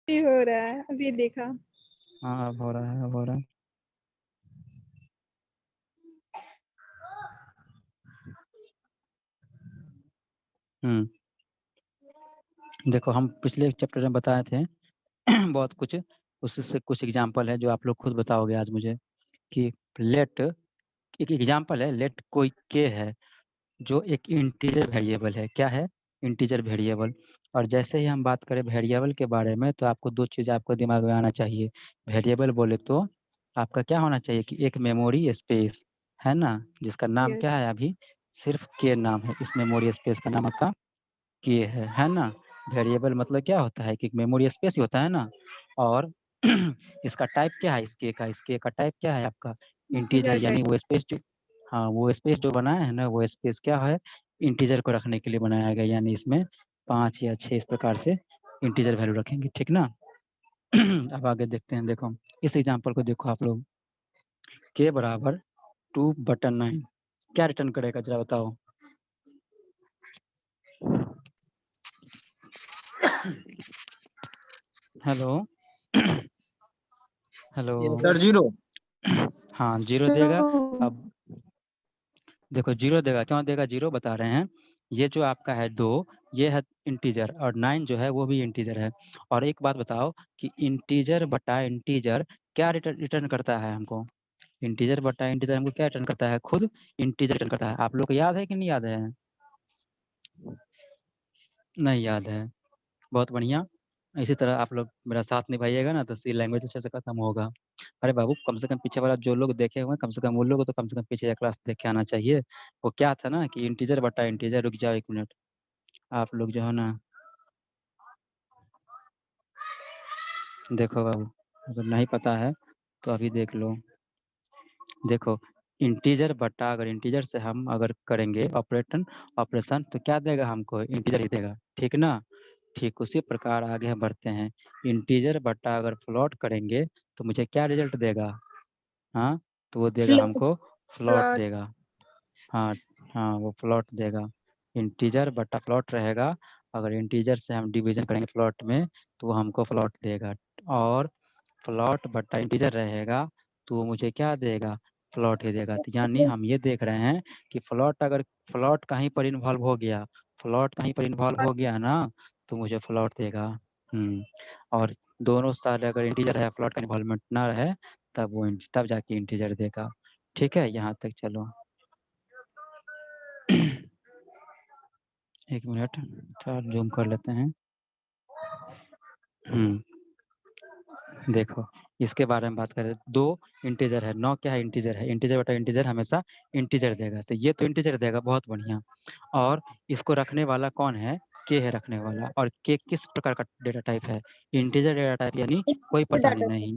ये हो रहा है, अभी देखा। हाँ अब हो रहा है, अब हो रहा है। देखो हम पिछले चैप्टर में बताए थे बहुत कुछ, उससे कुछ एग्जांपल है जो आप लोग खुद बताओगे आज मुझे कि लेट, एक एग्जांपल है, लेट कोई के है जो एक इंटीजर वेरिएबल है। क्या है? Integer variable. और जैसे ही हम बात करें वेरिएबल के बारे में तो आपको दो चीज़ आपको दिमाग में आना चाहिए। वेरिएबल बोले तो आपका क्या होना चाहिए कि एक मेमोरी स्पेस है ना, जिसका नाम यस क्या है, अभी सिर्फ के नाम है, इस मेमोरी स्पेस का नाम आपका के है ना। वेरिएबल मतलब क्या होता है कि मेमोरी स्पेस ही होता है ना। और इसका टाइप क्या है, इसके का टाइप क्या है आपका? इंटीजर, इंटीजर यानी वो स्पेस जो, हाँ वो स्पेस जो बनाया है ना, वो स्पेस क्या है? इंटीजर को रखने के लिए बनाया गया, यानी इसमें 5 या 6 इस प्रकार से इंटीजर वैल्यू रखेंगे, ठीक ना। अब आगे देखते हैं। देखो इस एग्जांपल को देखो आप लोग, के बराबर 2/9 क्या रिटर्न करेगा जरा बताओ। Hello hello. सर 0। हाँ 0 देगा। अब देखो 0 देगा, क्यों देगा 0 बता रहे हैं। ये जो आपका है 2, ये है इंटीजर, और 9 जो है वो भी इंटीजर है। और एक बात बताओ कि इंटीजर बटा इंटीजर क्या रिटर्न करता है हमको? इंटीजर बटा इंटीजर हमको क्या रिटर्न करता है? खुद इंटीजर रिटर्न करता है। आप लोग को याद है कि नहीं याद है? नहीं याद है, बहुत बढ़िया। इसी तरह आप लोग मेरा साथ निभाइएगा ना तो सी लैंग्वेज अच्छे से खत्म होगा। अरे बाबू कम से कम पीछे वाला जो लोग देखे हुए हैं, कम से कम वो लोग को तो कम से कम पीछे का क्लास देख के आना चाहिए। वो क्या था ना कि इंटीजर बटा इंटीजर, रुक जाओ 1 मिनट। आप लोग जो है ना, देखो बाबू, अगर नहीं पता है तो अभी देख लो। देखो इंटीजर बटा, अगर इंटीजर से हम अगर करेंगे ऑपरेशन तो क्या देगा हमको? इंटीजर ही देगा, ठीक ना। ठीक उसी प्रकार आगे हम बढ़ते हैं। इंटीजर बटा अगर फ्लोट करेंगे तो मुझे क्या रिजल्ट देगा? हाँ तो वो देगा फ्लोट हमको फ्लोट फ्लोट देगा। हाँ हाँ वो फ्लोट देगा। इंटीजर बटा फ्लोट रहेगा। अगर इंटीजर से हम डिवीजन करेंगे फ्लोट में तो वो हमको फ्लोट देगा। और फ्लोट बटा इंटीजर रहेगा तो वो मुझे क्या देगा? फ्लोट ही देगा। तो यानी हम ये देख रहे हैं कि फ्लोट, अगर फ्लोट कहीं पर इन्वॉल्व हो गया, फ्लोट कहीं पर इन्वॉल्व हो गया ना तो मुझे फ्लोट देगा। और दोनों सारे अगर इंटीजर है, फ्लोट का इन्वॉल्वमेंट ना रहे तब वो तब जाके इंटीजर देगा। ठीक है, यहाँ तक चलो। 1 मिनट, थोड़ा जूम कर लेते हैं। देखो इसके बारे में बात करें, 2 इंटीजर है, 9 क्या है? इंटीजर है। इंटीजर बटा इंटीजर हमेशा इंटीजर देगा, तो ये तो इंटीजर देगा, बहुत बढ़िया। और इसको रखने वाला कौन है? के है रखने वाला। और के किस प्रकार का डेटा टाइप है? इंटीजर डेटा टाइप, यानी कोई परेशानी नहीं।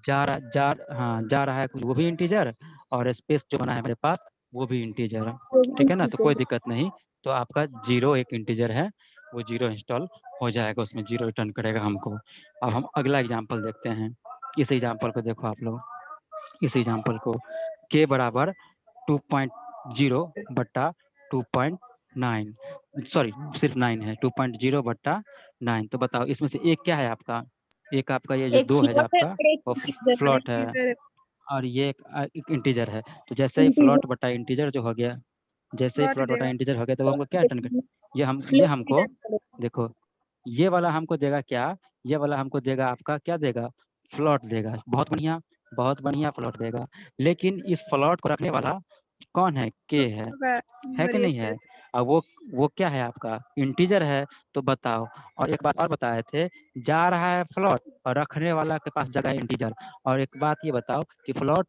हाँ जा रहा है कुछ, वो भी इंटीजर। और स्पेस जो बना है मेरे पास वो भी इंटीजर है, ठीक है ना, तो कोई दिक्कत नहीं। तो आपका 0 एक इंटीजर है, वो 0 इंस्टॉल हो जाएगा, उसमें 0 रिटर्न करेगा हमको। अब हम अगला एग्जाम्पल देखते हैं। इस एग्जाम्पल को देखो आप लोग, इस एग्जाम्पल को के बराबर 2.0 बट्टा 2.9, सॉरी सिर्फ 9 है, 2.0 बट्टा 9। तो बताओ इसमें से एक क्या है आपका? एक आपका ये जो एक 2 है जो फ्लोट है आपका और एक वो इंटीजर और फ्लॉट है, इंटीजर और ये एक इंटीजर है। तो जैसे ही इंटीजर फ्लॉट बटा इंटीजर जो हो गया, जैसे ही फ्लोट फ्लॉट बटा देगा। इंटीजर हो गया तो वो हमको क्या रिटर्न कर, ये फ्लोट हमको, रिटर्न करेगा। देखो ये वाला हमको देगा क्या? ये वाला हमको देगा आपका क्या देगा? फ्लॉट देगा। बहुत बढ़िया, बहुत बढ़िया, फ्लॉट देगा। लेकिन इस फ्लॉट को रखने वाला कौन है? के है कि मेमोरी नहीं है? स्पेस और वो क्या है आपका? इंटीजर है। तो बताओ। और एक बात और बताए थे, जा रहा है फ्लॉट और रखने वाला के पास जगह है इंटीजर। और एक बात ये बताओ कि फ्लॉट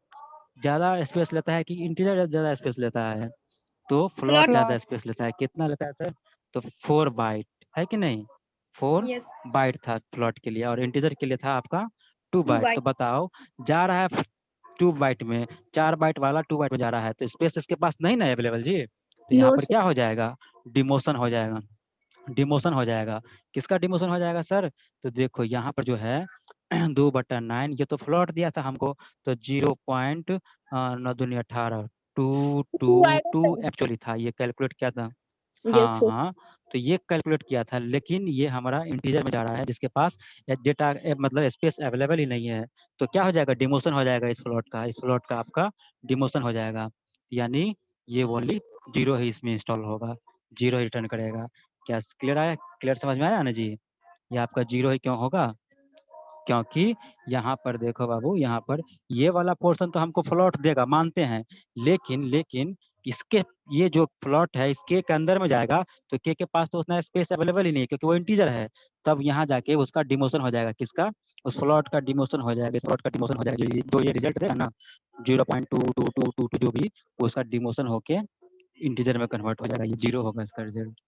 ज्यादा स्पेस लेता है कि इंटीजर ज्यादा स्पेस लेता है? तो फ्लॉट फ्लोट ज्यादा स्पेस लेता है। कितना लेता है सर? तो 4 बाइट, है कि नहीं? 4 यस बाइट था फ्लॉट के लिए, और इंटीजर के लिए था आपका 2 2 बाइट। तो बाइट बताओ जा रहा है 2 बाइट में, 4 बाइट वाला 2 बाइट में जा रहा है, तो स्पेस इसके पास नहीं ना अवेलेबल जी। तो यहाँ नो पर क्या हो जाएगा? डिमोशन हो जाएगा, डिमोशन हो जाएगा। किसका डिमोशन हो जाएगा सर? तो देखो यहाँ पर जो है 2/9, ये तो फ्लॉट दिया था हमको, तो 0.9 दूनी 18, 2 2 2 बाइट 2 एक्चुअली था, ये कैलकुलेट किया था। यस हाँ सर। हाँ, तो ये कैलकुलेट किया था, लेकिन ये हमारा इंटीजर में जा रहा है जिसके पास डेटा मतलब स्पेस अवेलेबल ही नहीं है। तो क्या हो जाएगा, डिमोशन हो जाएगा इस फ्लोट का आपका डिमोशन हो जाएगा, यानी ये ओनली जीरो ही इसमें इंस्टॉल होगा, जीरो ही रिटर्न करेगा। क्या क्लियर आया, क्लियर समझ में आया ना जी? ये आपका जीरो ही क्यों होगा, क्योंकि यहाँ पर देखो बाबू, यहाँ पर ये वाला पोर्शन तो हमको फ्लॉट देगा मानते हैं, लेकिन इसके ये जो फ्लॉट है इसके के अंदर में जाएगा, तो के पास तो उतना स्पेस अवेलेबल ही नहीं है क्योंकि वो इंटीजर है। तब यहाँ जाके उसका डिमोशन हो जाएगा, किसका, उस फ्लॉट का डिमोशन हो जाएगा, इस फ्लॉट का डिमोशन हो जाएगा, जो ये रिजल्ट देगा ना 0.2222 जो भी, उसका डिमोशन होके इंटीजर में कन्वर्ट हो जाएगा, ये जीरो होगा इसका रिजल्ट।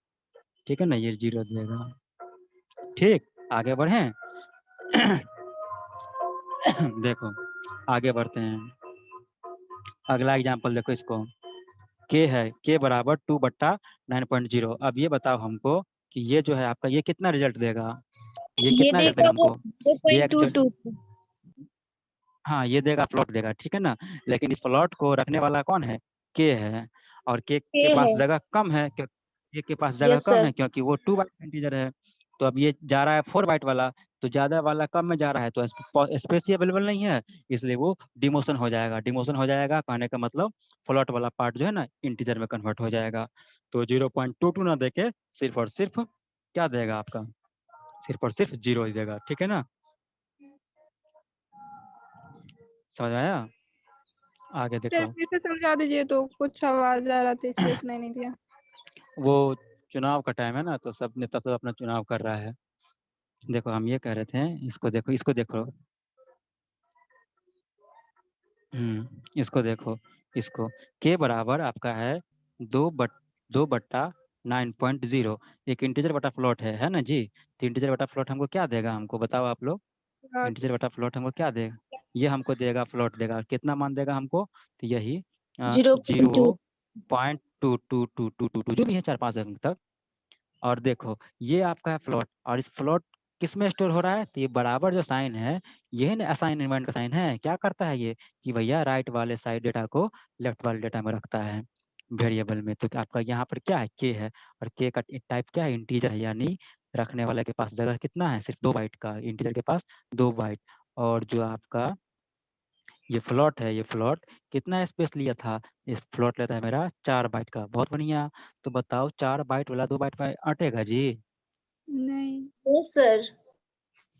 ठीक है ना, ये जीरो देगा। ठीक, आगे बढ़े। देखो आगे बढ़ते हैं, अगला एग्जाम्पल देखो, इसको के है, के बराबर 2/9.0। अब ये बताओ हमको कि ये जो है आपका, ये कितना रिजल्ट देगा, ये ये कितना रिजल्ट देगा देगा वो हमको, ये एक्चुअल, 0.22। हाँ ये देगा, प्लॉट देगा, ठीक है ना। लेकिन इस प्लॉट को रखने वाला कौन है, के है, और के ये पास है। जगह कम है, के पास जगह यस कम सर। है क्योंकि वो 2 बाइट इंटीजर है। तो अब ये जा रहा है 4 बाइट वाला, तो ज्यादा वाला कम में जा रहा है, तो स्पेस ही अवेलेबल नहीं है, इसलिए वो डिमोशन हो जाएगा। डिमोशन हो जाएगा कहने का मतलब फ्लॉट वाला पार्ट जो है ना इंटीजर में कन्वर्ट हो जाएगा। तो 0.22 ना देके सिर्फ और सिर्फ क्या देगा आपका, सिर्फ और सिर्फ जीरो ही देगा, ठीक है ना, समझ आया। आगे सर देखो, फिर से समझा दीजिए, तो कुछ आवाज आ रहा था इसलिए सुनाई नहीं दिया। वो चुनाव का टाइम है ना, तो सब नेता सब अपना चुनाव कर रहा है। देखो हम ये कह रहे थे, इसको देखो, इसको देखो, इसको देखो, इसको के बराबर आपका है 2/9.0, एक इंटीजर बटा फ्लोट है ना जी। तो इंटीजर बटा फ्लोट हमको क्या देगा, हमको बताओ आप लोग, इंटीजर बटा फ्लोट हमको क्या देगा, ये हमको देगा, फ्लोट देगा, कितना मान देगा हमको, तो यही 0.2। 0.222222 जो भी है 4-5 अंक तक। और देखो ये आपका है फ्लोट, और इस फ्लोट किस में स्टोर हो रहा है, तो ये बराबर जो साइन है, ये ना असाइनमेंट का साइन है, क्या करता है ये कि भैया राइट वाले साइड डेटा को लेफ्ट वाले डेटा में रखता है वेरिएबल में। तो आपका यहाँ पर क्या है, के है, और के का टाइप क्या है, इंटीजर है, यानी रखने वाले के पास जगह कितना है, सिर्फ 2 बाइट का, इंटीजर के पास 2 बाइट। और जो आपका ये फ्लोट है, ये फ्लोट कितना स्पेस लिया था, इस फ्लोट लेता है मेरा 4 बाइट का, बहुत बढ़िया। तो बताओ 4 बाइट वाला 2 बाइट में अटेगा जी, नहीं। Yes sir.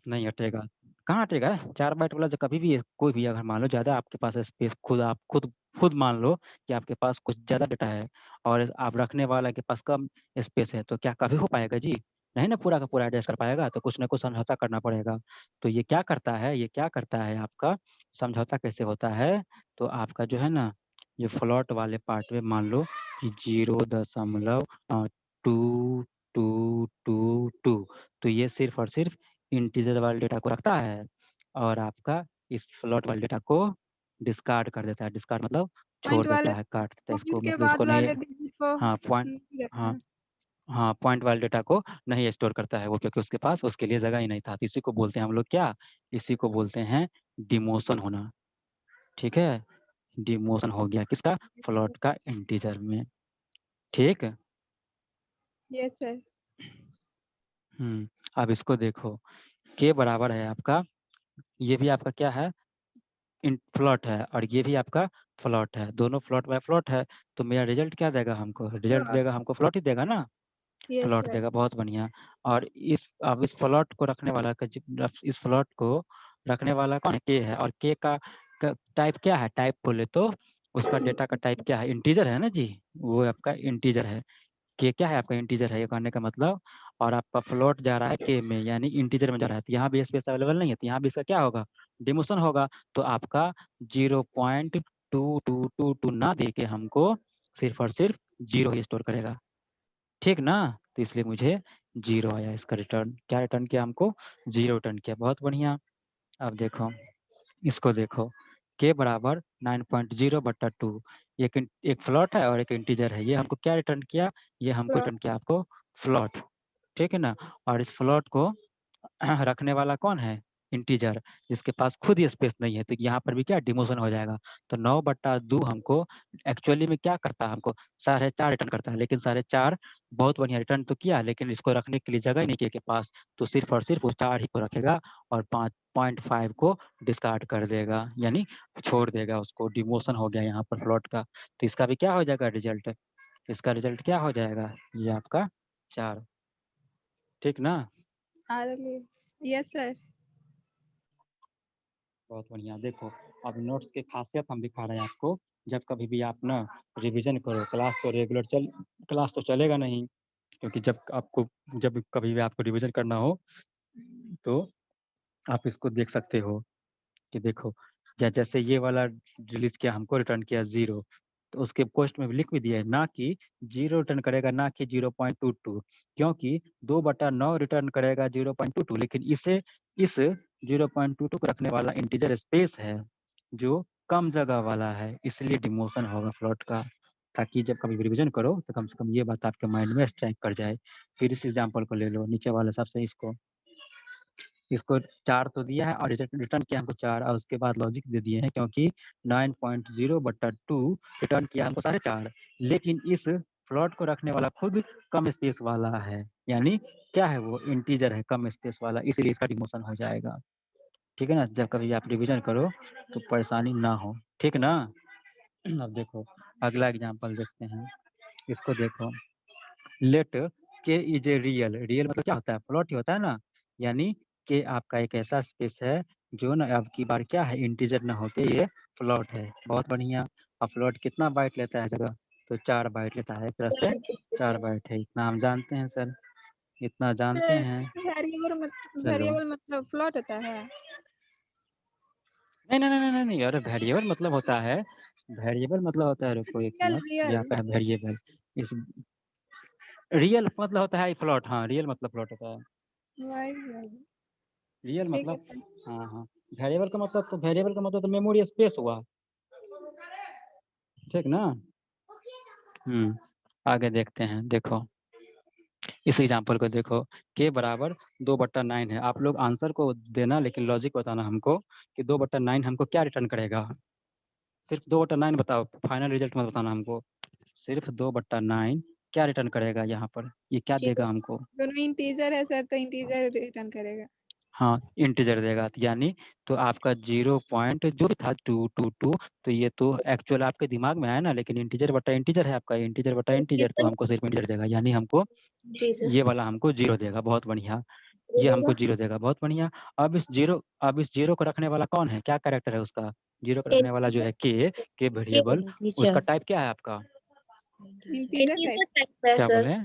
नहीं हटेगा, कहाँ हटेगा, 4 बाइट वाला जो कभी भी कोई भी अगर मान लो ज्यादा आपके पास स्पेस, खुद आप खुद मान लो कि आपके पास कुछ ज्यादा डेटा है और आप रखने वाला के पास कम स्पेस है, तो क्या कभी हो पाएगा जी, नहीं ना, पूरा का पूरा एडजस्ट कर पाएगा, तो कुछ ना कुछ समझौता करना पड़ेगा। तो ये क्या करता है, ये क्या करता है आपका, समझौता कैसे होता है, तो आपका जो है ना, ये फ्लॉट वाले पार्ट में मान लो कि 0.2222, तो ये सिर्फ और सिर्फ इंटीजर वाले डेटा को रखता है, और आपका इस फ्लोट वाले डेटा को डिस्कार्ड कर देता है। डिस्कार्ड मतलब पॉइंट छोड़ वाले देता है, काट देता है इसको, के मतलब बाद इसको नहीं, वाले डिजिट को हाँ पॉइंट, नहीं रखता हाँ है। हाँ, पॉइंट वाले डेटा को नहीं स्टोर करता है वो, क्योंकि उसके पास उसके लिए जगह ही नहीं था। तो इसी को बोलते हैं हम लोग क्या, इसी को बोलते हैं डिमोशन होना, ठीक है, डिमोशन हो गया किसका, फ्लोट का इंटीजर में, ठीक है। Yes sir. अब इसको देखो, के बराबर है आपका, ये भी आपका क्या है, फ्लॉट है, और ये भी आपका फ्लॉट है, दोनों फ्लॉट बाय फ्लॉट है। तो मेरा रिजल्ट क्या देगा हमको, रिजल्ट देगा हमको फ्लॉट ही देगा ना, यस फ्लॉट सर। देगा, बहुत बढ़िया। और अब इस फ्लॉट को रखने वाला इस फ्लॉट को रखने वाला कौन है, के है, और का टाइप क्या है, टाइप बोले तो उसका डेटा का टाइप क्या है, इंटीजर है ना जी, वो आपका इंटीजर है, के क्या है आपका, इंटीजर है, ये कहने का मतलब। और आपका फ्लोट जा रहा है के में, यानी इंटीजर में जा रहा है, तो यहाँ भी स्पेस अवेलेबल नहीं है, तो यहाँ भी इसका क्या होगा, डिमोशन होगा। तो आपका 0.2222 ना दे के हमको सिर्फ और सिर्फ जीरो ही स्टोर करेगा, ठीक ना। तो इसलिए मुझे जीरो आया, इसका रिटर्न क्या रिटर्न किया हमको, जीरो रिटर्न किया, बहुत बढ़िया। अब देखो, इसको देखो, के बराबर 9.0/2, एक फ्लॉट है और एक इंटीजर है, ये हमको क्या रिटर्न किया, ये हमको रिटर्न किया आपको फ्लॉट, ठीक है ना। और इस फ्लॉट को रखने वाला कौन है, इंटीजर जिसके पास खुद ही स्पेस नहीं है, तो यहाँ पर भी क्या डिमोशन हो जाएगा। तो 9/2 हमको एक्चुअली में क्या करता है, हमको 4.5 रिटर्न करता है, लेकिन 4.5 बहुत बढ़िया रिटर्न तो किया, लेकिन इसको रखने के लिए जगह ही नहीं है के पास, तो सिर्फ और सिर्फ वो 4 ही को रखेगा और 5.5 को डिस्कार्ड कर देगा, यानी छोड़ देगा उसको। डिमोशन हो गया यहाँ पर फ्लोट का। तो इसका भी क्या हो जाएगा रिजल्ट, इसका रिजल्ट क्या हो जाएगा, ये आपका 4। ठीक ना। Yes sir. बहुत बढ़िया। देखो अब नोट्स की खासियत हम दिखा रहे हैं आपको। जब कभी भी आप ना रिवीजन करो, क्लास तो चलेगा नहीं, क्योंकि जब कभी भी आपको रिवीजन करना हो तो आप इसको देख सकते हो कि देखो जैसे ये वाला रिलीज किया, हमको रिटर्न किया 0, तो उसके पोस्ट में भी लिख भी दिया है ना कि 0 रिटर्न करेगा, ना कि 0.22, क्योंकि 2/9 रिटर्न करेगा 0.22, लेकिन इस 0.22 को रखने वाला इंटीजर स्पेस है जो कम जगह वाला है, इसलिए डिमोशन होगा फ्लोट का, ताकि जब कभी रिवीजन करो तो कम से कम ये बात आपके माइंड में स्ट्राइक कर जाए। फिर इस एग्जाम्पल को ले लो, नीचे वाले सबसे इसको 4 तो दिया है और रिटर्न किया हमको 4, और उसके बाद लॉजिक दे दिए हैं, क्योंकि 9.0/2 रिटर्न किया हमको 4.5, लेकिन इस फ्लोट को रखने वाला खुद कम स्पेस वाला है, यानी क्या है, वो इंटीजर है कम स्पेस वाला, इसलिए इसका डिमोशन हो जाएगा। ठीक है ना। जब कभी आप रिवीजन करो तो परेशानी ना हो, ठीक ना। अब देखो अगला एग्जाम्पल देखते हैं, इसको देखो। लेट के इज ए रियल, रियल मतलब क्या होता है, फ्लोट ही होता है ना, यानी के आपका एक ऐसा स्पेस है जो ना अब की बार क्या है, इंटीजर ना होके ये फ्लोट है। बहुत बढ़िया। अब फ्लोट कितना बाइट लेता है जगह, तो 4 बाइट लेता है, एक तरह से 4 बाइट है, इतना हम जानते हैं सर, इतना जानते सर हैं। चलो वेरिएबल मतलब फ्लोट होता है। नहीं नहीं नहीं नहीं नहीं, अरे वेरिएबल मतलब होता है, वेरिएबल मतलब होता है, रुको एक रियल मिनट, ये रियल आपका है वेरिएबल। इस रियल मतलब होता है फ्लोट, हाँ रियल मतलब फ्लोट होता है, भाई रियल ठीक है मतलब। सर। हाँ हाँ, वेरिएबल का मतलब तो मेमोरी स्पेस हुआ, ठीक ना। आगे देखते हैं। देखो इस एग्जाम्पल को देखो, के बराबर 2/9 है। आप लोग आंसर को देना, लेकिन लॉजिक बताना हमको कि 2/9 हमको क्या रिटर्न करेगा। सिर्फ 2/9 बताओ, फाइनल रिजल्ट मत बताना हमको, सिर्फ 2/9 क्या रिटर्न करेगा यहाँ पर, ये क्या देगा हमको। दोनों इंटीजर है सर, तो इंटीजर रिटर्न करेगा। हाँ इंटीजर देगा, यानी तो आपका 0 पॉइंट जो भी था 222, तो ये तो एक्चुअल आपके दिमाग में आया ना, लेकिन इंटीजर बटा इंटीजर है आपका, इंटीजर बटा इंटीजर, तो हमको सिर्फ इंटीजर देगा, यानी हमको ये वाला हमको 0 देगा। बहुत बढ़िया, ये हमको 0 देगा, बहुत बढ़िया। अब इस 0 को रखने वाला कौन है, क्या कैरेक्टर है उसका, 0 को रखने वाला जो है के वेरिएबल, उसका टाइप क्या है आपका, इंटीजर टाइप क्या बोले।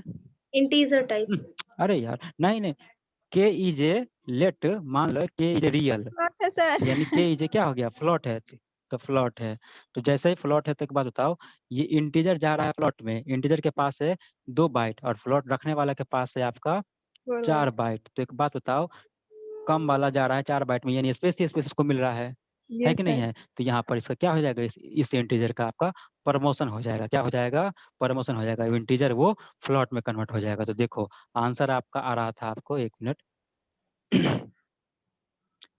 Integer type. अरे यार नहीं नहीं, के इज ए लेट, मान लो के इज ए रियल, फ्लोट है सर। यानी के इज ए क्या हो गया, फ्लोट है, तो फ्लोट है। तो जैसे ही फ्लोट है तो एक बात बताओ, ये इंटीजर जा रहा है फ्लोट में, इंटीजर के पास है 2 बाइट और फ्लोट रखने वाला के पास है आपका 4 बाइट, तो एक बात बताओ, कम वाला जा रहा है 4 बाइट में, यानी स्पेस ही स्पेस इसको मिल रहा है कि यस नहीं सर। है। तो यहाँ पर इसका क्या हो जाएगा, इस इंटीजर का आपका प्रमोशन हो जाएगा, क्या हो जाएगा, प्रमोशन हो जाएगा, इंटीजर वो फ्लोट में कन्वर्ट हो जाएगा। तो देखो आंसर आपका आ रहा था आपको, एक मिनट,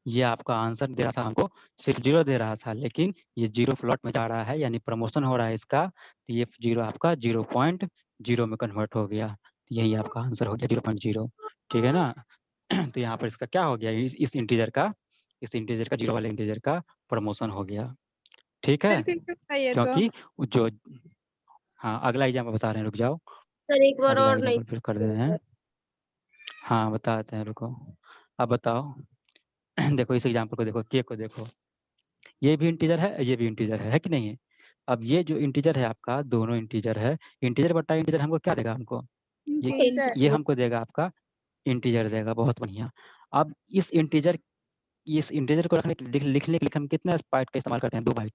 ये आपका आंसर दे रहा था हमको, सिर्फ 0 दे रहा था, लेकिन ये 0 फ्लोट में जा रहा है, यानी प्रमोशन हो रहा है इसका, तो ये 0 आपका 0.0 में कन्वर्ट हो गया, तो यही आपका आंसर हो गया 0.0। ठीक है ना। तो यहाँ पर इसका क्या हो गया, इस इंटीजर का 0 वाले इंटीजर का प्रमोशन हो गया। ठीक है, सर फिर से बताइए तो। क्योंकि जो, हाँ अगला एग्जाम्पल बता रहे हैं, रुक जाओ, सर एक बार अगला और नहीं। एग्जाम्पल फिर कर दे रहे हैं। हाँ बताते हैं, रुको, अब बताओ। देखो इस एग्जाम्पल को देखो, के को देखो, ये भी इंटीजर है, ये भी इंटीजर है कि नहीं है। अब ये जो इंटीजर है आपका, दोनों इंटीजर है, इंटीजर बटा इंटीजर हमको क्या देगा, हमको ये इंटीजर ये हमको देगा आपका इंटीजर देगा। बहुत बढ़िया। अब इस इंटीजर को लिखने के लिए हम कितना बाइट का इस्तेमाल करते हैं, 2 बाइट।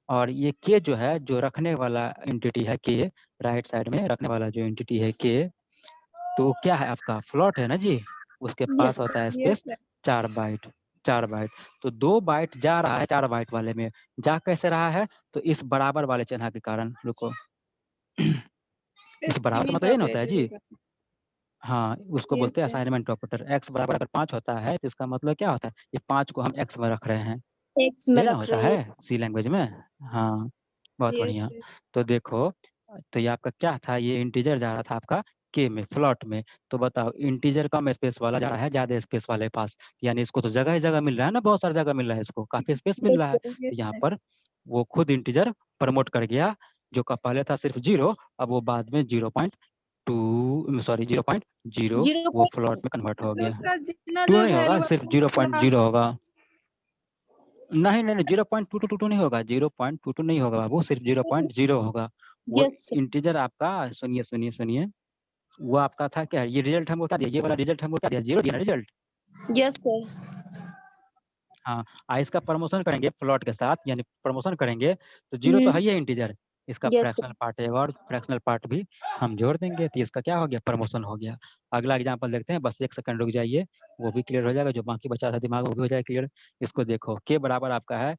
और ये के जो है, जो रखने वाला एंटिटी है के, राइट साइड में रखने वाला जो एंटिटी है के, तो क्या है आपका, फ्लोट है ना जी, उसके पास यस होता है yes space sir. 4 byte, 4 byte. तो 2 बाइट जा रहा है 4 बाइट वाले में, जा कैसे रहा है, तो इस बराबर वाले चिन्ह के कारण, रुको, इस बराबर का लिमिट मतलब ये ना होता है ऑपरेटर जी, होगा। हाँ, उसको Yes, बोलते हैं sir. Assignment operator. x बराबर अगर 5 होता है तो इसका मतलब क्या होता है, ये 5 को हम x में रख रहे हैं, एक्स में यही ना रख होता रहे हैं। है सी लैंग्वेज में। हाँ, बहुत Yes, बढ़िया। sir. तो देखो, तो ये आपका क्या था, ये इंटीजर जा रहा था आपका के में, फ्लॉट में। तो बताओ, इंटीजर कम स्पेस वाला जा रहा है ज़्यादा स्पेस वाले के पास, यानी इसको तो जगह ही जगह मिल रहा है ना, बहुत सारी जगह मिल रहा है, इसको काफ़ी स्पेस मिल यस रहा है। सर। तो Yes, यहाँ sir. पर वो खुद इंटीजर प्रमोट कर गया, जो का पहले था सिर्फ 0, अब वो बाद में 0.2 सॉरी 0.0 जीरो वो फ्लॉट में कन्वर्ट हो तो गया। उसका जितना 2 जो नहीं होगा, वैल्यू सिर्फ आता है थोड़ा 0.0 होगा। नहीं नहीं नहीं, 0.22 नहीं होगा, 0.22 नहीं होगा बाबू, सिर्फ 0.0 होगा। वो यस सर। इंटीजर आपका, सुनिए सुनिए सुनिए, वो आपका था क्या, ये रिजल्ट हमको क्या दिया, ये वाला रिजल्ट हमको क्या दिया, 0 दिया ना रिजल्ट। Yes sir. हाँ, इसका प्रमोशन करेंगे फ्लॉट के साथ, यानी प्रमोशन करेंगे तो 0 तो है ही है इंटीजर, इसका यस फ्रैक्शनल पार्ट है और फ्रैक्शनल पार्ट भी हम जोड़ देंगे, तो इसका क्या हो गया, प्रमोशन हो गया। अगला एग्जांपल देखते हैं, बस 1 सेकंड रुक जाइए, वो भी क्लियर हो जाएगा, जो बाकी बचा था दिमाग वो भी हो जाएगा क्लियर। इसको देखो, के बराबर आपका है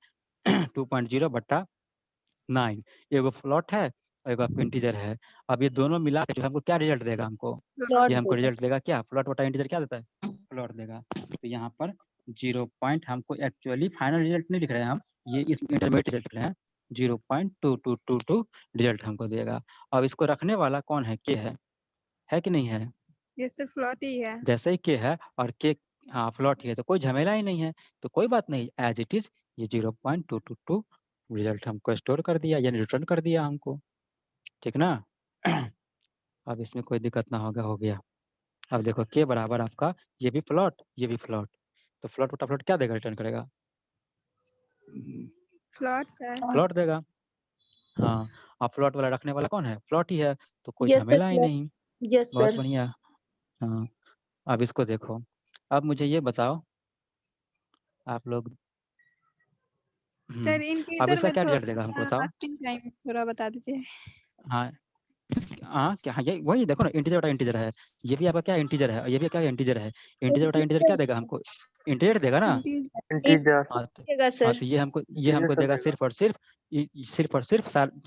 2.0/9, एगो फ्लॉट है और एगो इंटीजर है। अब ये दोनों मिला के जो हमको क्या रिजल्ट देगा, हमको फ्लॉट ये हमको देगा। रिजल्ट देगा क्या, फ्लॉट बटा इंटीजर क्या देता है, फ्लॉट देगा। तो यहाँ पर 0 पॉइंट, हमको एक्चुअली फाइनल रिजल्ट नहीं लिख रहे हैं हम, ये इस इंटरमीडिएट रिजल्ट लिख रहे हैं, 0.2222 रिजल्ट हमको देगा। अब इसको रखने वाला कौन है, के है कि नहीं है। ये सिर्फ फ्लॉट ही है। जैसे ही के है और के, हाँ फ्लॉट ही है, तो कोई झमेला ही नहीं है, तो कोई बात नहीं, एज इट इज ये 0.222 रिजल्ट हमको स्टोर कर दिया, यानी रिटर्न कर दिया हमको, ठीक ना। अब इसमें कोई दिक्कत ना होगा, हो गया। अब देखो, के बराबर आपका ये भी फ्लॉट, ये भी फ्लॉट, तो फ्लॉट बटा फ्लॉट क्या देगा, रिटर्न करेगा, फ्लॉट्स है। फ्लॉट देगा। हाँ, अब फ्लॉट वाला रखने वाला कौन है, फ्लॉट ही है, तो कोई यस सर। झमेला ही नहीं। यस बहुत सर। बढ़िया। हाँ, अब इसको देखो, अब मुझे ये बताओ आप लोग, सर अब इंटीजर इसका में क्या तो रिजल्ट देगा हमको बताओ। लास्ट टाइम थोड़ा बता दीजिए। हाँ हाँ, क्या, हाँ ये वही देखो ना, इंटीजर बटा इंटीजर है, ये भी आपका क्या इंटीजर है और ये भी क्या इंटीजर है, इंटीजर बटा इंटीजर क्या देगा हमको, इंटीजर देगा ना। इंटीजर। इंटीजर हाँ देगा हाँ, सर। तो ये हमको इंटीजर सब देगा देगा। सिर्फ और सिर्फ,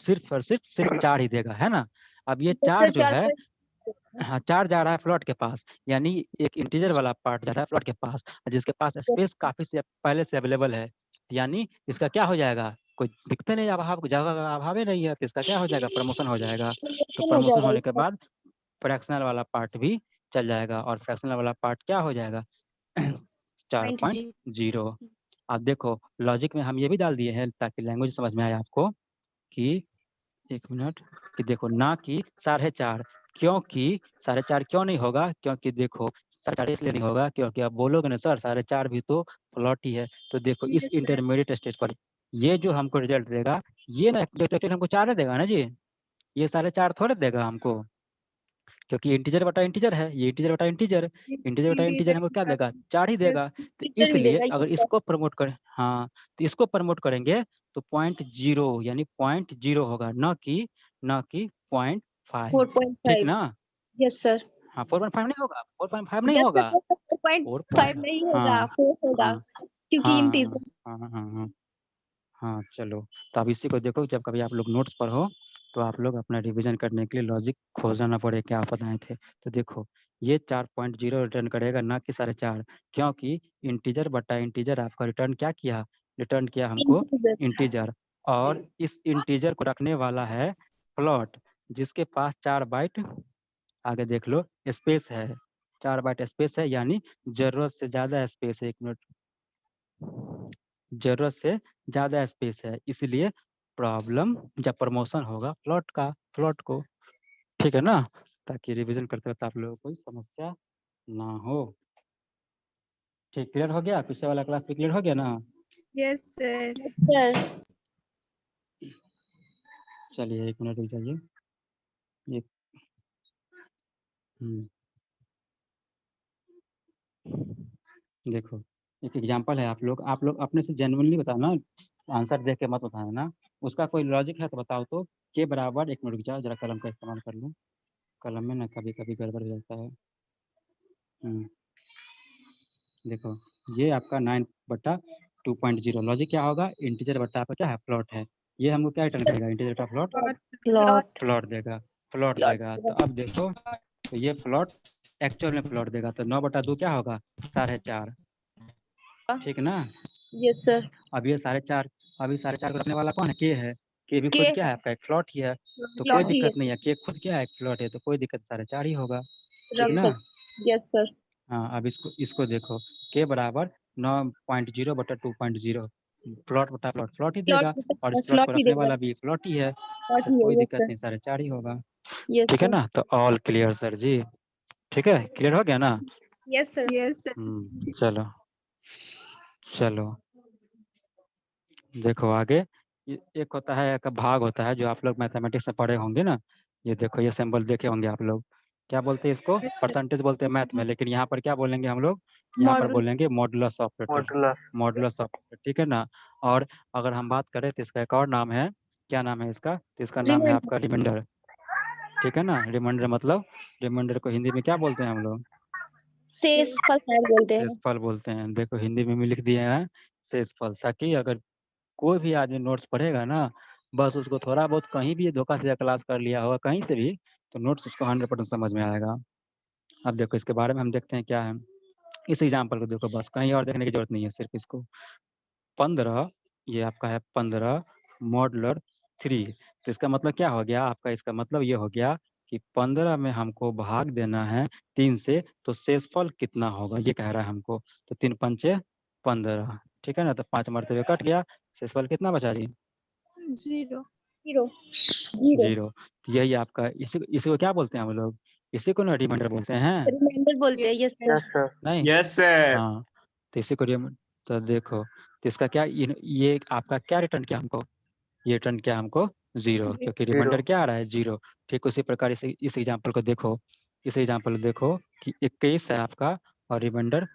सिर्फ और सिर्फ 4 ही देगा, है ना। अब ये यस 4 सर। जो चार है, पॉइंट। हाँ 4 जा रहा है फ्लॉट के पास, यानी एक इंटीजर वाला पार्ट जा रहा है फ्लॉट के पास, जिसके पास स्पेस काफी से पहले से अवेलेबल है, यानी इसका क्या हो जाएगा, कोई दिखते नहीं, अभाव जगह का अभाव ही नहीं है, तो इसका क्या हो जाएगा, प्रमोशन हो जाएगा। तो हो प्रमोशन जाएगा होने के इसका। बाद फ्रैक्शनल वाला पार्ट भी चल जाएगा, और फ्रैक्शनल वाला पार्ट क्या हो जाएगा, पॉइंट जी। 4.0। आप देखो, लॉजिक में हम ये भी डाल दिए हैं ताकि लैंग्वेज समझ में आए आपको, कि 1 मिनट, कि देखो ना कि 4.5, क्योंकि 4.5 क्यों नहीं होगा, क्योंकि देखो 4.5 इसलिए नहीं होगा क्योंकि आप बोलोगे ना सर 4.5 भी तो फ्लॉट ही है, तो देखो इस यस सर। इंटरमीडिएट स्टेज पर ये जो हमको रिजल्ट देगा, ये ना एक्चुअली हमको 4 देगा ना जी, ये 4.5 थोड़े देगा हमको, क्योंकि इंटीजर बटा इंटीजर है, ये इंटीजर बटा इंटीजर, इंटीजर बटा इंटीजर इंटीजर हमको के क्या साथ देगा, 4 ही देगा। यस। तो टीचर भी इसलिए देगा अगर ये इसको प्रमोट करें, हाँ तो इसको प्रमोट करेंगे तो 0.0 यानी 0.0 होगा, ना कि 0.5, ठीक 4.5। ना। Yes sir. हाँ 4.5 नहीं होगा, 4.5 नहीं यस होगा, सर। 4.5 नहीं होगा, हाँ 4 होगा, हाँ क्योंकि हाँ इंटीजर। हाँ हाँ हाँ हाँ हाँ, चलो। तो अब इसी को देखो, जब कभी आप लोग नोट्स पढ़ो तो आप लोग अपना रिवीजन करने के लिए लॉजिक खोजना ना पड़े क्या आप बताए थे। तो देखो, ये 4.0 रिटर्न करेगा, ना कि 4.5, क्योंकि इंटीजर बटा इंटीजर आपका रिटर्न किया हमको इंटीजर। इंटीजर, और इस इंटीजर को रखने वाला है फ्लॉट, जिसके पास 4 बाइट, आगे देख लो, स्पेस है, 4 बाइट स्पेस है, यानी जरूरत से ज्यादा स्पेस है, 1 मिनट, जरूरत से ज्यादा स्पेस है, इसलिए प्रॉब्लम जब प्रमोशन होगा फ्लॉट को, ठीक है ना, ताकि रिवीजन करते वक्त आप लोगों को कोई समस्या ना हो। ठीक, क्लियर हो गया, पिछले वाला क्लास भी क्लियर हो गया ना। Yes sir. सर। चलिए 1 मिनट रुक जाइए, ये देखो, एक एग्जांपल है, आप लोग अपने से जेन्युइनली बताना, आंसर देख के मत बताना ना, उसका कोई लॉजिक है तो बताओ। तो के बराबर, 1 मिनट रुक जाओ, जरा कलम का इस्तेमाल कर लूँ, कलम में ना कभी कभी गड़बड़ हो जाता है। देखो, ये आपका 9/2.0 लॉजिक क्या होगा, इंटीजर बटा आपका क्या है, प्लॉट है, ये हमको क्या रिटर्न करेगा, इंटीजर बटा प्लॉट, फ्लॉट। प्लॉट। प्लॉट देगा, प्लॉट। तो अब देखो, तो ये फ्लॉट एक्चुअल में प्लॉट देगा तो 9/2 क्या होगा 4.5, ठीक ना। Yes sir. अब ये 4.5, अभी 4.5 को रखने वाला कौन है, के है। के भी खुद के क्या है आपका, एक प्लॉट ही है, तो कोई प्लॉट ही है, दिक्कत नहीं है। के खुद क्या है, एक प्लॉट है, तो कोई दिक्कत 4.5 ही होगा, ठीक रख ना। सकते। Yes sir. हाँ, अब इसको देखो, के बराबर 9.0/2.0, प्लॉट बटा प्लॉट प्लॉट ही देगा, और इस प्लॉट को प्लॉट ही रखने देगा, वाला भी प्लॉट ही है, प्लॉट तो ही है। कोई यस दिक्कत सर। नहीं, 4.5 ही होगा, यस ठीक है सर। ना। तो ऑल क्लियर सर जी, ठीक है, क्लियर हो गया ना। Yes sir. Yes sir. चलो चलो देखो आगे, एक होता है एक भाग होता है, जो आप लोग मैथमेटिक्स में पढ़े होंगे ना। ये देखो, ये सिंबल देखे होंगे आप लोग, क्या बोलते हैं इसको, परसेंटेज बोलते हैं मैथ में, लेकिन यहाँ पर क्या बोलेंगे हम लोग, यहाँ पर मॉडल। बोलेंगे मॉडुलस ऑपरेटर, मॉडुलस ऑपरेटर, ठीक है ना। और अगर हम बात करें तो इसका एक और नाम है, क्या नाम है इसका, तो इसका नाम है रिमाइंडर। आपका रिमाइंडर, ठीक है ना। रिमाइंडर मतलब, रिमाइंडर को हिंदी में क्या बोलते हैं हम लोग, शेषफल शायद बोलते हैं। शेषफल बोलते हैं। देखो हिंदी में भी लिख दिए हैं शेषफल, ताकि अगर कोई भी आदमी नोट्स पढ़ेगा ना, बस उसको थोड़ा बहुत कहीं भी धोखा से क्लास कर लिया होगा कहीं से भी, तो नोट्स उसको 100% समझ में आएगा। अब देखो इसके बारे में हम देखते हैं क्या है, इस एग्जाम्पल को देखो, बस कहीं और देखने की जरूरत नहीं है, सिर्फ इसको 15, ये आपका है 15 मॉडुलर 3, तो इसका मतलब क्या हो गया आपका, इसका मतलब ये हो गया कि 15 में हमको भाग देना है 3 से, तो शेषफल कितना होगा ये कह रहा है हमको, तो 3 पंचे 15, ठीक है ना, तो 5 मरतबे कट गया, शेषफल कितना बचा जी, 0। जीरो। जीरो। 0। तो यही आपका, इसी को क्या बोलते हैं हम लोग, इसी को ना रिमाइंडर बोलते हैं, रिमाइंडर बोलते हैं। Yes sir. नहीं, यस सर। हाँ, तो इसी को तो देखो, तो इसका क्या, ये आपका क्या रिटर्न किया हमको, ये रिटर्न किया हमको 0, क्योंकि रिमाइंडर क्या आ रहा है 0। ठीक उसी प्रकार इस एग्जाम्पल को देखो, इस एग्जाम्पल को देखो कि 21 है आपका और रिमाइंडर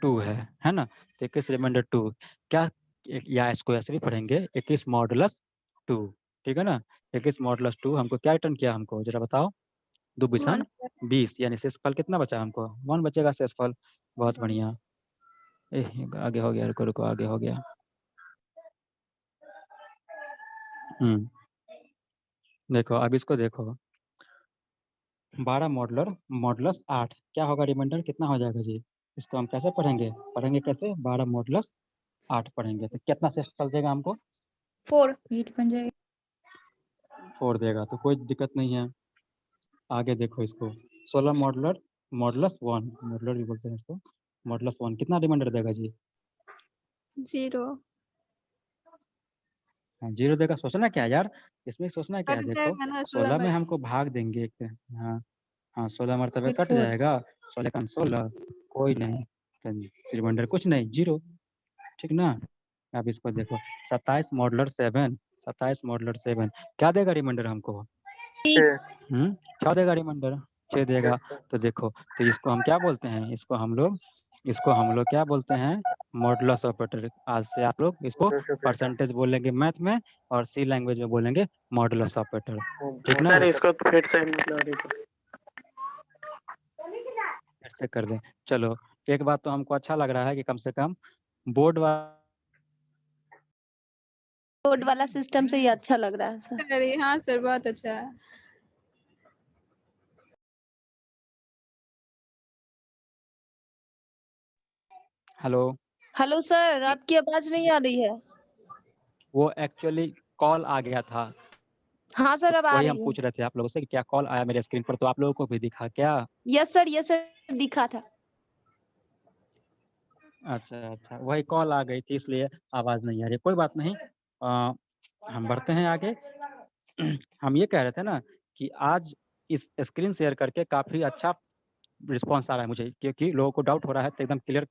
2 है ना, तो 21 रिमाइंडर 2 क्या, या इसको ऐसे भी पढ़ेंगे 21 मॉडुलस 2, ठीक है ना। 21 मॉडुलस 2 हमको क्या रिटर्न किया हमको, जरा बताओ, 2 बिसान 20, यानी शेषफल कितना बचा हमको, 1 बचेगा शेषफल, बहुत बढ़िया। आगे हो गया, रुको रुको, आगे हो गया। देखो अब इसको देखो, 12 मॉडुलस 8 क्या होगा, रिमाइंडर कितना हो जाएगा जी, इसको हम कैसे पढ़ेंगे कैसे, 12 मॉडुलस 8 पढ़ेंगे तो कितना शेषफल देगा हमको, 4 8 बन जाएगा। 4 देगा, तो कोई दिक्कत नहीं है। आगे देखो इसको, 16 मॉडुलस 1, मॉडुलर भी बोलते हैं इसको, मॉडुलस 1 कितना रिमाइंडर देगा जी, 0 हाँ 0 देगा। सोचना क्या यार, इसमें सोचना क्या कट है, देखो जाएगा ना 16 में 16 हमको भाग देंगे हाँ हाँ, 16 मरतबे कट 4 जाएगा, 16 का 16, कोई नहीं, तो रिमाइंडर कुछ नहीं 0, ठीक ना। अब इसको देखो, 27 मॉडुलर 7, 27 मॉडुलर 7 क्या देगा रिमाइंडर हमको, क्या देगा रिमाइंडर, 6 देगा। तो देखो, तो इसको हम क्या बोलते हैं, इसको हम लोग क्या बोलते हैं, मॉडुलस ऑपरेटर। आज से आप लोग इसको परसेंटेज बोलेंगे मैथ में, और सी लैंग्वेज में बोलेंगे मॉडुलस ऑपरेटर, ठीक ना। सर इसको फिर से मतलब फिर से कर दें, चलो। एक बात तो हमको अच्छा लग रहा है कि कम से कम बोर्ड बोर्ड वाला सिस्टम से ही अच्छा लग रहा है सर। अरे हाँ सर, बहुत अच्छा है। हेलो, हेलो सर, आपकी आवाज नहीं आ रही है। वो एक्चुअली कॉल आ गया था, हाँ तो सर, अब आ वही हम रही है। पूछ रहे थे आप लोगों से कि क्या कॉल आया मेरे स्क्रीन पर, तो आप लोगों को भी दिखा क्या, यस सर, दिखा था। अच्छा अच्छा, वही कॉल आ गई थी इसलिए आवाज़ नहीं आ रही, कोई बात नहीं। हम बढ़ते हैं आगे। हम ये कह रहे थे ना कि आज इस स्क्रीन शेयर करके काफ़ी अच्छा रिस्पांस आ रहा है मुझे, क्योंकि लोगों को डाउट हो रहा है, तो एकदम क्लियर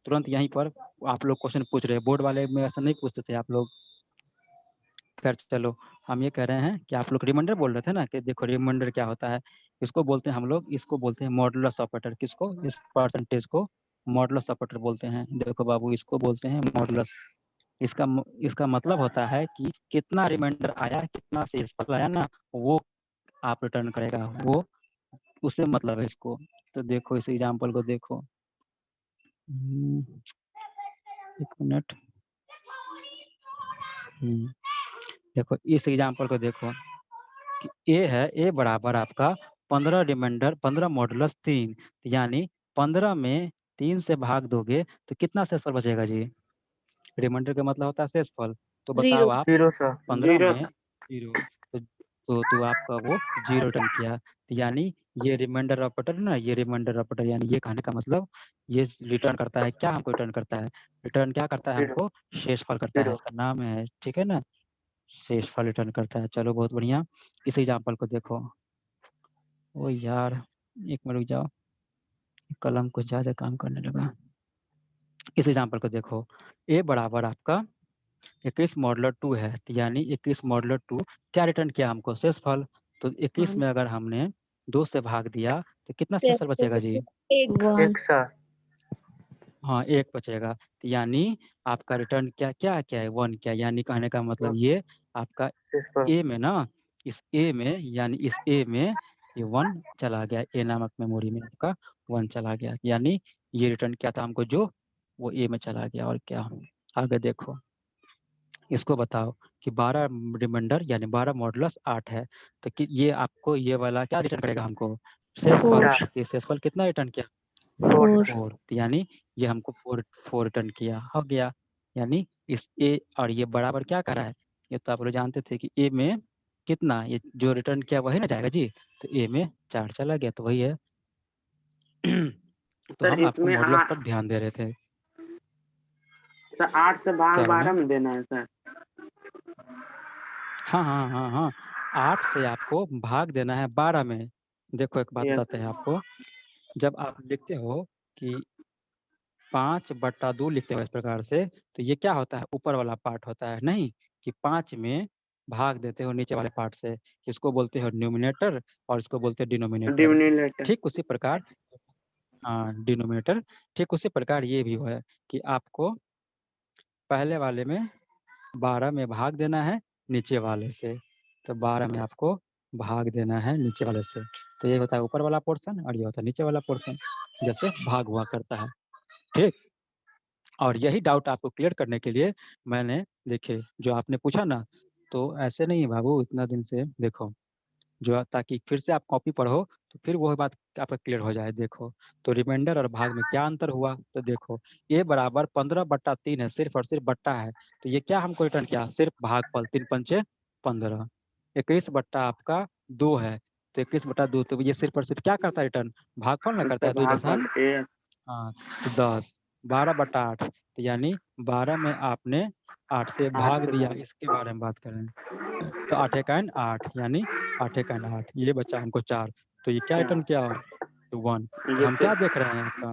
तुरंत यहीं पर आप लोग क्वेश्चन पूछ रहे हैं। बोर्ड वाले में ऐसा नहीं पूछते थे आप लोग। खैर चलो, हम ये कह रहे हैं कि आप लोग रिमाइंडर बोल रहे थे ना, कि देखो रिमाइंडर क्या होता है, इसको बोलते हैं हम लोग, इसको बोलते हैं मॉडुलस ऑपरेटर। किसको, इस परसेंटेज को मॉडुलस ऑपरेटर बोलते हैं। देखो बाबू, इसको बोलते हैं मॉडुलस। इसका मतलब होता है कि कितना रिमाइंडर आया, कितना शेषफल आया ना, वो आप रिटर्न करेगा, वो उससे मतलब है इसको। तो देखो इस एग्जाम्पल को देखो, एक मिनट, देखो इस एग्जाम्पल को देखो कि ए है, ए बराबर आपका 15 रिमाइंडर 15 मॉडुलस 3, यानी 15 में 3 से भाग दोगे तो कितना शेषफल बचेगा जी? रिमाइंडर का मतलब होता है शेषफल। तो बताओ 0 आप 0 सर 15 0 में 0, तो आपका वो 0 रिटर्न किया, यानी ये रिमाइंडर ऑपरेटर ना, ये रिमाइंडर ऑपरेटर यानी ये कहने का मतलब ये रिटर्न करता है क्या? हमको रिटर्न करता है, रिटर्न क्या करता है? 0 हमको शेषफल करता है, 0 इसका नाम है, ठीक है ना, शेषफल रिटर्न करता है। चलो बहुत बढ़िया। इस एग्जाम्पल को देखो। ओ यार, एक मिनट रुक जाओ, कलम कुछ ज्यादा काम करने लगा। इस एग्जाम्पल को देखो, ए बराबर आपका 21 मॉडुलर 2 है, तो यानी 21 मॉडुलर 2 क्या रिटर्न किया हमको? शेषफल। तो 21 में अगर हमने 2 से भाग दिया तो कितना शेषफल बचेगा जी? 1 1 सर हाँ 1 बचेगा, तो यानी आपका रिटर्न क्या क्या क्या है? 1 क्या, यानी कहने का मतलब ये आपका शेषफल ए में ना, इस ए में, यानी इस ए में ये 1 चला गया, ए नामक मेमोरी में आपका 1 चला गया, यानी ये रिटर्न क्या था हमको जो वो ए में चला गया। और क्या आगे देखो, इसको बताओ कि 12 रिमाइंडर यानी 12 मॉडुलस 8 है, तो कि ये आपको ये वाला क्या रिटर्न करेगा हमको? शेषफल। 4 तो ये शेषफल कितना रिटर्न किया? 4 4, तो यानी ये हमको 4 रिटर्न किया, हो गया। यानी इस ए और ये बराबर क्या कर रहा है? ये तो आप लोग जानते थे कि ए में कितना, ये जो रिटर्न किया वही ना जाएगा जी, तो ए में 4 चला गया, तो वही है। तो सर हम आपको इसमें मॉडुलस पर ध्यान दे रहे थे। सर 8 से भाग क्या बोले? 12 में देना है सर। हाँ हाँ हाँ हाँ, 8 से आपको भाग देना है 12 में। देखो एक बात यस बताते हैं आपको, जब आप लिखते हो कि 5/2 लिखते हो इस प्रकार से, तो ये क्या होता है? ऊपर वाला पार्ट होता है, नहीं कि 5 में भाग देते हो नीचे वाले पार्ट से, इसको बोलते हो न्यूमिनेटर और इसको बोलते हैं डिनोमिनेटर। डिनोमिनेटर ठीक उसी प्रकार, हाँ डिनोमिनेटर, ठीक उसी प्रकार ये भी है कि आपको पहले वाले में 12 में भाग देना है नीचे वाले से, तो 12 में आपको भाग देना है नीचे वाले से, तो ये होता है ऊपर वाला पोर्शन और ये होता है नीचे वाला पोर्शन, जैसे भाग हुआ करता है। ठीक, और यही डाउट आपको क्लियर करने के लिए मैंने, देखिए जो आपने पूछा ना, तो ऐसे नहीं बाबू, इतना दिन से देखो, जो ताकि फिर से आप कॉपी पढ़ो तो फिर वह बात आपका क्लियर हो जाए। देखो तो रिमाइंडर और भाग में क्या अंतर हुआ, तो देखो ए बराबर 15/3 है, सिर्फ और सिर्फ बट्टा है, तो ये क्या हमको रिटर्न किया? सिर्फ भागफल, 3×5 = 15। 21 बट्टा आपका 2 है, तो 21/2, तो ये सिर्फ और सिर्फ क्या करता है? रिटर्न भागफल ना करता सर है, 2 भागफल दशम, ए हाँ तो 10। 12/8, तो यानी 12 में आपने 8 से 8 भाग से दिया, भाग इसके बारे में बात करें तो 8×8 यानी 8×8, ये बचा हमको 4, तो ये क्या रिटर्न 4 किया? तो 1। तो ये हम क्या सर देख रहे हैं आपका,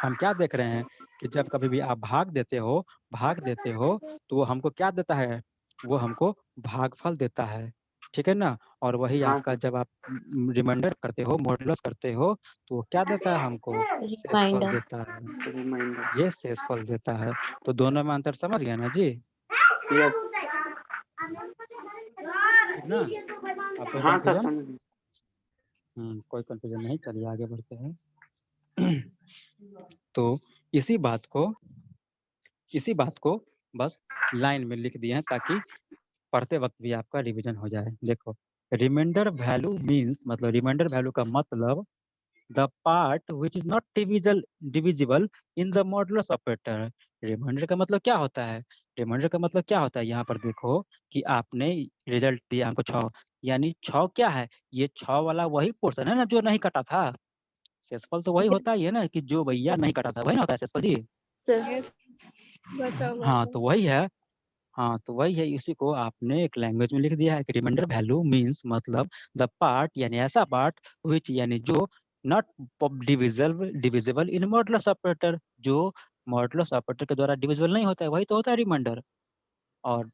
हम क्या देख रहे हैं कि जब कभी भी आप भाग देते हो तो वो हमको क्या देता है? वो हमको भागफल देता है, ठीक है ना। और वही हाँ आपका सर जब आप रिमाइंडर करते हो, मॉडुलस करते हो, तो वो क्या देता है हमको? शेषफल रिमाइंडर देता है, रिमाइंडर ये शेषफल देता है। तो दोनों में अंतर समझ गए ना जी? यस ठीक ना, अब कोई हाँ सर कंफ्यूजन? समझ गए। कोई कंफ्यूजन नहीं, चलिए आगे बढ़ते हैं। तो इसी बात को बस लाइन में लिख दिए हैं ताकि पढ़ते वक्त भी आपका रिवीजन हो जाए। देखो रिमाइंडर वैल्यू मींस, मतलब रिमाइंडर वैल्यू का मतलब the part which is not divisible in the modulus operator. Remainder का मतलब क्या होता है? रिमाइंडर का मतलब क्या होता है? यहाँ पर देखो कि आपने रिजल्ट दिया हमको 6, यानी 6 क्या है? ये 6 वाला वही पोर्शन है ना जो नहीं कटा था। शेषफल तो वही होता ही है ना, कि जो भैया नहीं कटा था वही ना होता है शेषफल जी। सर यस, बचा हुआ हाँ था। तो वही है, हाँ तो वही है, इसी को आपने एक लैंग्वेज में लिख दिया है कि रिमाइंडर वैल्यू मींस मतलब द पार्ट, यानी ऐसा पार्ट विच, यानी जो not divisible in modulus operator, जो मॉडुलस ऑपरेटर के द्वारा डिविजिबल नहीं होता है, वही तो होता है रिमाइंडर। और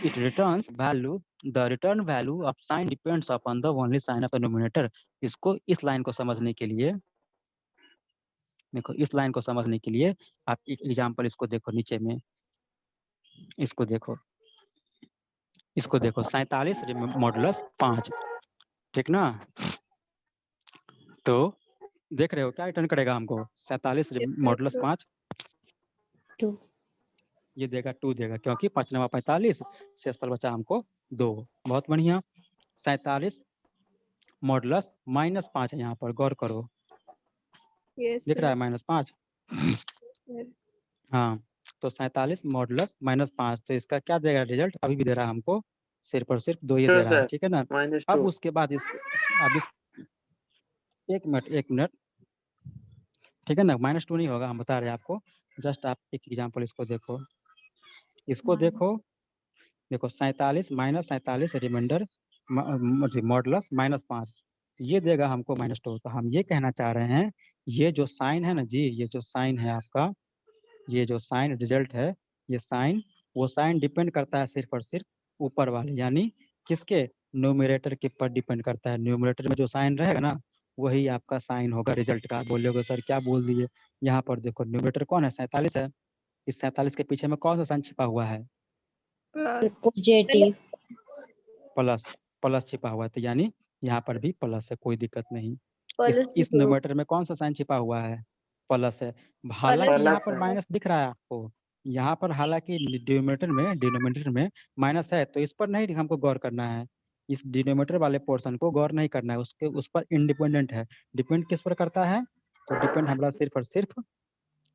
it returns value, the return value of sign depends upon the only sign of the numerator. इसको, इस लाइन को समझने के लिए, देखो इस लाइन को समझने के लिए आप एक एग्जांपल इसको देखो नीचे में, इसको देखो, 47 मॉडुलस 5, ठीक ना। तो देख रहे हो क्या रिटर्न करेगा हमको? 47 मॉडुलस 5 2 ये देगा 2 देगा, क्योंकि 5×9 45, शेषफल बचा हमको 2। बहुत बढ़िया। 47 मॉडुलस -5 है, यहाँ पर गौर करो, यस दिख रहा है सर। -5। हाँ, तो 47 मॉडुलस -5, तो इसका क्या देगा रिजल्ट, अभी भी दे रहा है हमको सिर्फ और सिर्फ 2 ही दे रहा है, सर ठीक है ना। अब -2। उसके बाद इसको, अब इस एक मिनट, ठीक है ना, -2 नहीं होगा, हम बता रहे हैं आपको, जस्ट आप एक एग्जाम्पल इसको देखो, इसको देखो, 47 - 47 रिमाइंडर मॉडुलस -5, ये देगा हमको -2। तो हम ये कहना चाह रहे हैं, ये जो साइन है ना जी, ये जो साइन है आपका, ये जो साइन रिजल्ट है, ये साइन, वो साइन डिपेंड करता है सिर्फ और सिर्फ ऊपर वाले, यानी किसके, न्यूमरेटर के पर डिपेंड करता है। न्यूमरेटर में जो साइन रहेगा ना, वही आपका साइन होगा रिजल्ट का। बोलोगे सर क्या बोल दिए, यहाँ पर देखो न्यूमरेटर कौन है, 47 है, इस 47 के पीछे में कौन सा साइन छिपा हुआ है, प्लस। पॉजिटिव। प्लस, प्लस छिपा हुआ है, तो यानी यहाँ पर भी प्लस है, कोई दिक्कत नहीं। प्लस इस न्यूमरेटर में कौन सा साइन छिपा हुआ है, प्लस है। हालांकि यहाँ पर है। माइनस दिख रहा है आपको, यहाँ पर हालांकि डिनोमिनेटर में माइनस है, तो इस पर नहीं हमको गौर करना है, इस डिनोमिनेटर वाले पोर्शन को गौर नहीं करना है, उसके उस पर इंडिपेंडेंट है। डिपेंड किस पर करता है, तो डिपेंड हमारा सिर्फ और सिर्फ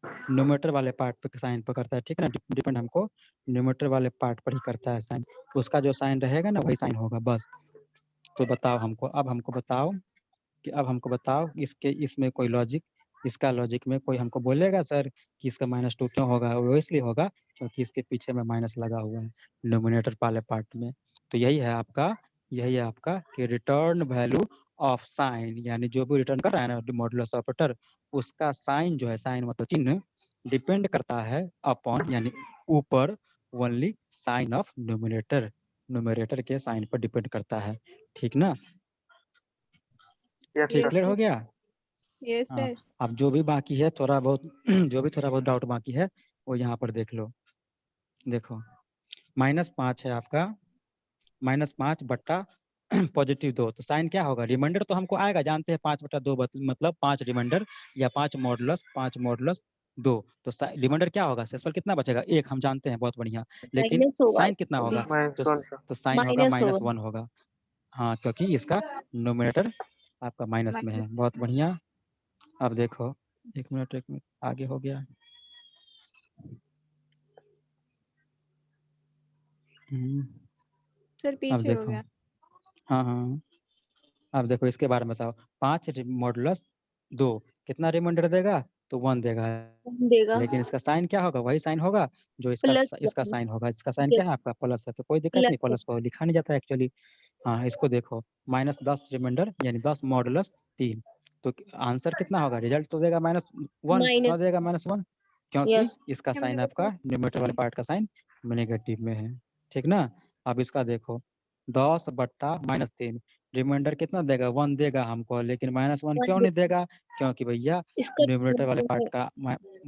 न्यूमरेटर वाले पार्ट पर साइन पर करता है, ठीक है ना। डिपेंड हमको न्यूमरेटर वाले पार्ट पर ही करता है साइन, उसका जो साइन रहेगा ना वही साइन होगा बस। तो बताओ हमको, अब हमको बताओ कि अब हमको बताओ इसके, इसमें कोई लॉजिक, इसका लॉजिक में कोई हमको बोलेगा सर कि इसका -2 क्यों होगा, वो इसलिए होगा क्योंकि इसके पीछे में माइनस लगा हुआ है न्यूमरेटर वाले पार्ट में। तो यही है आपका कि रिटर्न वैल्यू ऑफ साइन, यानी जो भी रिटर्न कर रहा है ना मॉडुलस ऑपरेटर, उसका साइन जो है, साइन मतलब चिन्ह, डिपेंड करता है अपॉन, यानी ऊपर, ओनली साइन ऑफ न्यूमरेटर के साइन पर डिपेंड करता है, ठीक ना। ठीक, क्लियर हो गया। यस हाँ, सर। अब जो भी बाकी है थोड़ा बहुत जो भी थोड़ा बहुत डाउट बाकी है वो यहाँ पर देख लो, देखो -5 है आपका, -5 बट्टा +2, तो साइन क्या होगा, रिमाइंडर तो हमको आएगा, जानते हैं 5/2 मतलब 5 रिमाइंडर या 5 मॉडुलस 2, तो रिमाइंडर क्या होगा, शेषफल कितना बचेगा, 1, हम जानते हैं, बहुत बढ़िया। लेकिन माइनस होगा साइन कितना होगा, तो साइन होगा माइनस होगा। -1 होगा। हाँ, क्योंकि इसका न्यूमरेटर आपका माइनस में है, बहुत बढ़िया। अब देखो, एक मिनट आगे हो गया। सर अब पीछे हो देखो, गया। हाँ, अब देखो इसके बारे में बताओ, 5 मॉडुलस 2 कितना रिमाइंडर देगा, तो 1 देगा, देगा लेकिन इसका साइन क्या होगा, वही साइन होगा जो प्लस इसका साइन होगा। इसका साइन क्या यस है आपका, प्लस है, तो कोई दिक्कत नहीं, प्लस प्लस को लिखा नहीं जाता एक्चुअली। हाँ, इसको देखो, -10 रिमाइंडर यानी 10 मॉडुलस 3, तो आंसर कितना होगा, रिजल्ट तो देगा -1, माइनस क्यों देगा -1, क्योंकि यस इसका साइन आपका न्यूमरेटर वाले पार्ट का साइन नेगेटिव में है, ठीक ना। अब इसका देखो, 10 बट्टा -3, रिमाइंडर कितना देगा, 1 देगा हमको, लेकिन -1 क्यों नहीं देगा, क्योंकि भैया इसका न्यूमरेटर वाले पार्ट का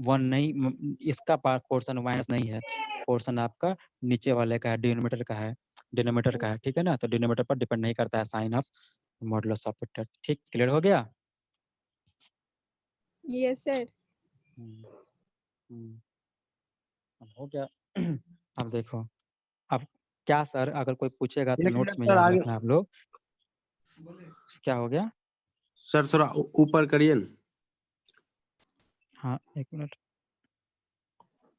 1 नहीं, इसका पार्ट पोर्शन माइनस नहीं है, पोर्शन आपका नीचे वाले का है, डिनोमिनेटर का है, ठीक है ना। तो डिनोमिनेटर पर डिपेंड नहीं करता है साइन ऑफ मॉडुलस ऑपरेटर, ठीक, क्लियर हो गया। Yes sir. हम्म, हम्म, अब हो गया। अब देखो, अब क्या सर, अगर कोई पूछेगा तो एक नोट्स मिनट में सर याद आगे रखना आप लोग। क्या हो गया, सर थोड़ा ऊपर करिए ना। हाँ, एक मिनट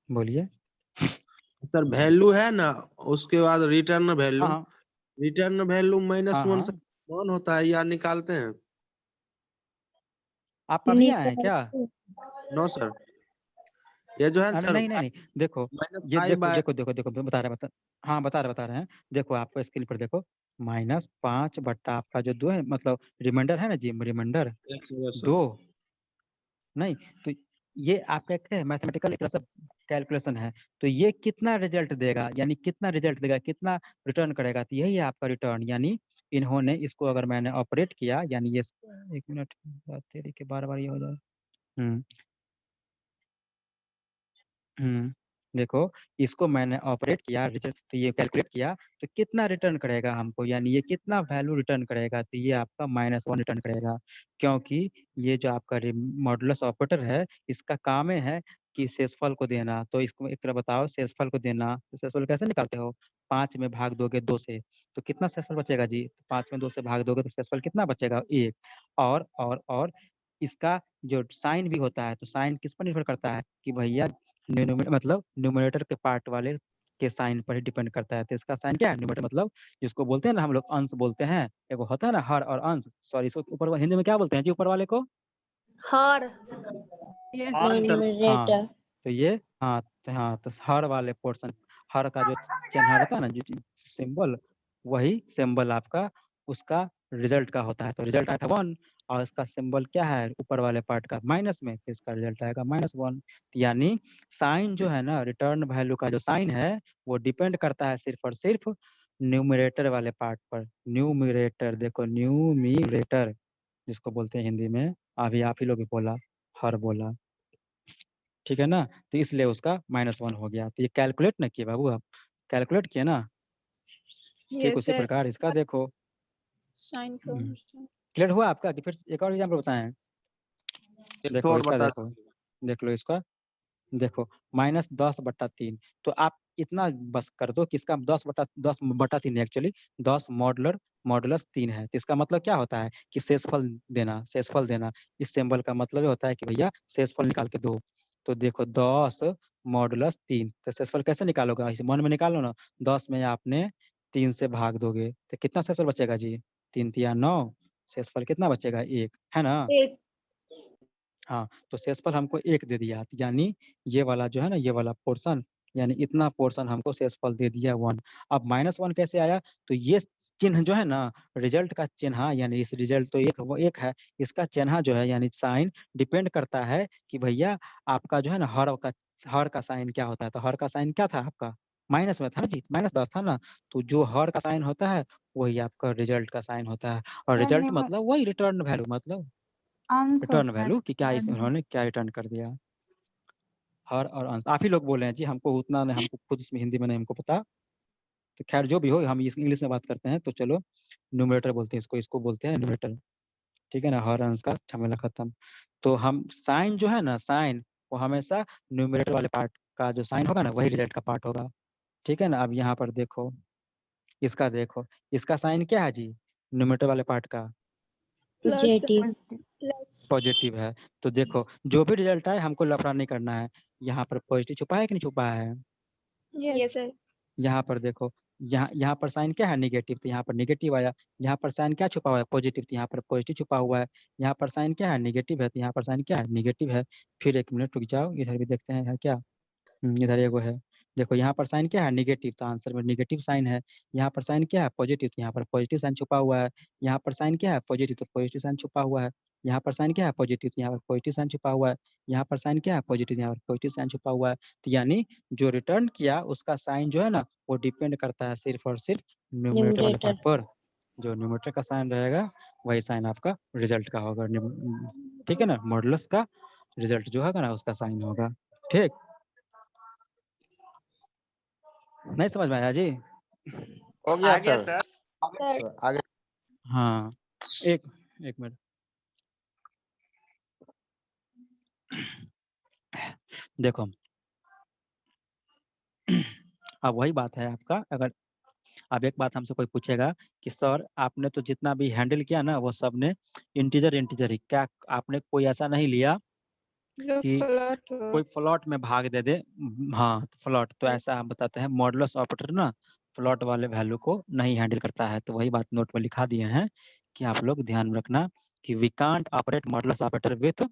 बोलिए। सर वैल्यू है ना, उसके बाद रिटर्न वैल्यू, हाँ रिटर्न वैल्यू हाँ -1 से हाँ, कौन होता है या निकालते हैं। आप अभी आए हैं क्या, नो सर, ये जो है ना अरे सर नहीं, देखो, ये -5 देखो बाय देखो देखो देखो हाँ, बता रहे हैं, देखो आपको स्क्रीन पर देखो, -5 बट्टा आपका जो 2 है, मतलब रिमाइंडर है ना जी, रिमाइंडर 2, नहीं, तो ये आपका क्या है, मैथमेटिकल एक तरह से कैलकुलेशन है, तो ये कितना रिजल्ट देगा, यानी कितना रिजल्ट देगा, कितना रिटर्न करेगा, तो यही है आपका रिटर्न। यानी इन्होंने इसको अगर मैंने ऑपरेट किया, यानी ये, एक मिनट, तेरी के बार बार ये हो जाए, हम्म हम्म देखो इसको मैंने ऑपरेट किया, रिजल्ट तो ये कैलकुलेट किया, तो कितना रिटर्न करेगा हमको, यानी ये कितना वैल्यू रिटर्न करेगा, तो ये आपका -1 रिटर्न करेगा, क्योंकि ये जो आपका मॉडुलस ऑपरेटर है इसका काम है कि शेषफल को देना। तो इसको एक तरह बताओ, शेषफल को देना, तो शेषफल कैसे निकालते हो, 5 में भाग दोगे 2 से, तो कितना शेषफल बचेगा जी, 5 में 2 से भाग दोगे तो शेषफल कितना बचेगा, 1। और इसका जो साइन भी होता है, तो साइन किस पर निर्भर करता है कि भैया मतलब न्यूमरेटर के पार्ट वाले के साइन पर ही डिपेंड करता है। तो इसका साइन क्या है, न्यूमरेटर मतलब जिसको बोलते हैं ना हम लोग अंश बोलते हैं, एगो होता है ना हर और अंश, सॉरी इसको ऊपर हिंदी में क्या बोलते हैं जी ऊपर वाले को, हर यस हाँ सर। न्यूमरेटर। तो ये हाँ तो हर वाले पोर्शन, हर का जो चिन्ह रहता है ना, जो सिंबल, वही सिंबल आपका उसका रिजल्ट का होता है। तो रिजल्ट आया था 1, और इसका सिंबल क्या है ऊपर वाले पार्ट का माइनस में, तो इसका रिजल्ट आएगा -1। यानी साइन जो है ना, रिटर्न वैल्यू का जो साइन है वो डिपेंड करता है सिर्फ और सिर्फ न्यूमरेटर वाले पार्ट पर। न्यूमरेटर, देखो न्यूमरेटर जिसको बोलते हैं हिंदी में, अभी आप ही लोग भी बोला, हर बोला, ठीक है ना, तो इसलिए उसका -1 हो गया। तो ये कैलकुलेट ना किए बाबू, आप कैलकुलेट किए ना, ठीक यस उसी सर, प्रकार इसका देखो। Sine function. क्लियर हुआ आपका कि फिर एक और एग्जाम्पल बताएं। एक देखो और इसका, बता। देखो देख लो इसका, देखो -10/3, तो आप इतना बस कर दो कि इसका 10/3 एक्चुअली 10 मॉडुलस 3 है। तो इसका मतलब क्या होता है कि शेषफल देना, इस सिंबल का मतलब ये होता है कि भैया शेषफल निकाल के दो। तो देखो 10 मॉडुलस 3, तो शेषफल कैसे निकालोगे, इसे मन में निकालो ना, 10 में आपने 3 से भाग दोगे तो कितना शेषफल बचेगा जी, 3 तिया 9, शेषफल कितना बचेगा 1, है ना। एक हाँ, तो शेषफल हमको 1 दे दिया, यानी ये वाला जो है ना, ये वाला पोर्शन, यानी इतना पोर्शन हमको शेषफल दे दिया 1। अब -1 कैसे आया, तो ये चिन्ह जो है ना, रिजल्ट का चिन्ह, यानी इस रिजल्ट तो वो एक है, इसका चिन्ह जो है यानी साइन डिपेंड करता है कि भैया आपका जो है ना हर का साइन क्या होता है। तो हर का साइन क्या था आपका, माइनस में था ना जी, -10 था ना, तो जो हर का साइन होता है वही आपका रिजल्ट का साइन होता है। और रिजल्ट मतलब वही रिटर्न वैल्यू, मतलब अंश रिटर्न होता है। वैल्यू कि क्या इन्होंने क्या रिटर्न कर दिया। हर और अंश आप ही लोग बोले हैं जी, हमको उतना नहीं, हमको खुद इसमें हिंदी में नहीं हमको पता। तो खैर जो भी हो, हम इस इंग्लिश में बात करते हैं, तो चलो न्यूमरेटर बोलते हैं इसको, इसको बोलते हैं न्यूमरेटर, ठीक है ना, हर अंश का झमेला खत्म। तो हम साइन जो है ना, साइन वो हमेशा न्यूमरेटर वाले पार्ट का जो साइन होगा ना, वही रिजल्ट का पार्ट होगा, ठीक है ना। अब यहाँ पर देखो, देखो इसका साइन क्या है जी, न्यूमरेटर वाले पार्ट का प्लस पॉजिटिव। प्लस पॉजिटिव है। तो देखो जो भी रिजल्ट आए हमको लफड़ा नहीं करना है, यहाँ पर पॉजिटिव छुपा है कि नहीं छुपा है, यस सर। यहाँ पर देखो, यहाँ यहाँ पर साइन क्या है, निगेटिव, तो यहाँ पर निगेटिव आया। यहाँ पर साइन क्या छुपा हुआ है, पॉजिटिव, तो यहाँ पर पॉजिटिव छुपा हुआ है। यहाँ पर साइन क्या है, निगेटिव है, तो यहाँ पर साइन क्या है, निगेटिव है। फिर 1 मिनट रुक जाओ, इधर भी देखते हैं है क्या। इधर एगो है, देखो यहाँ पर साइन क्या है, निगेटिव, तो आंसर में निगेटिव साइन है। यहाँ पर साइन क्या है, पॉजिटिव, तो यहाँ पर पॉजिटिव साइन छुपा हुआ है। यहाँ पर साइन क्या है, पॉजिटिव, तो पॉजिटिव साइन छुपा हुआ है। यहाँ पर साइन क्या है, पॉजिटिव, तो यहाँ पर पॉजिटिव साइन छुपा हुआ है। यहाँ पर साइन क्या है, पॉजिटिव, यहाँ पर पॉजिटिव साइन छुपा हुआ है। तो यानी जो रिटर्न किया उसका साइन जो है ना, वो डिपेंड करता है सिर्फ और सिर्फ न्यूमरेटर वाले पार्ट न्यूमरेटर। पर। जो न्यूमरेटर का साइन रहेगा वही साइन आपका रिजल्ट का होगा, ठीक है ना, मॉडुलस का रिजल्ट जो होगा ना उसका साइन होगा, ठीक। नहीं समझ में आया जी। हो गया आगे सर। सर। आगे। हाँ, एक एक मिनट, देखो अब वही बात है आपका, अगर अब एक बात हमसे कोई पूछेगा कि सर आपने तो जितना भी हैंडल किया ना वो सब ने इंटीजर इंटीजर ही, क्या आपने कोई ऐसा नहीं लिया जो कि फ्लैट हो। कोई फ्लॉट में भाग दे दे। हाँ फ्लॉट, तो ऐसा हम बताते हैं मॉडुलस ऑपरेटर ना फ्लॉट वाले वैल्यू को नहीं हैंडल करता है। तो वही बात नोट में लिखा दिए हैं कि आप लोग ध्यान में रखना कि we can't operate modulus operator with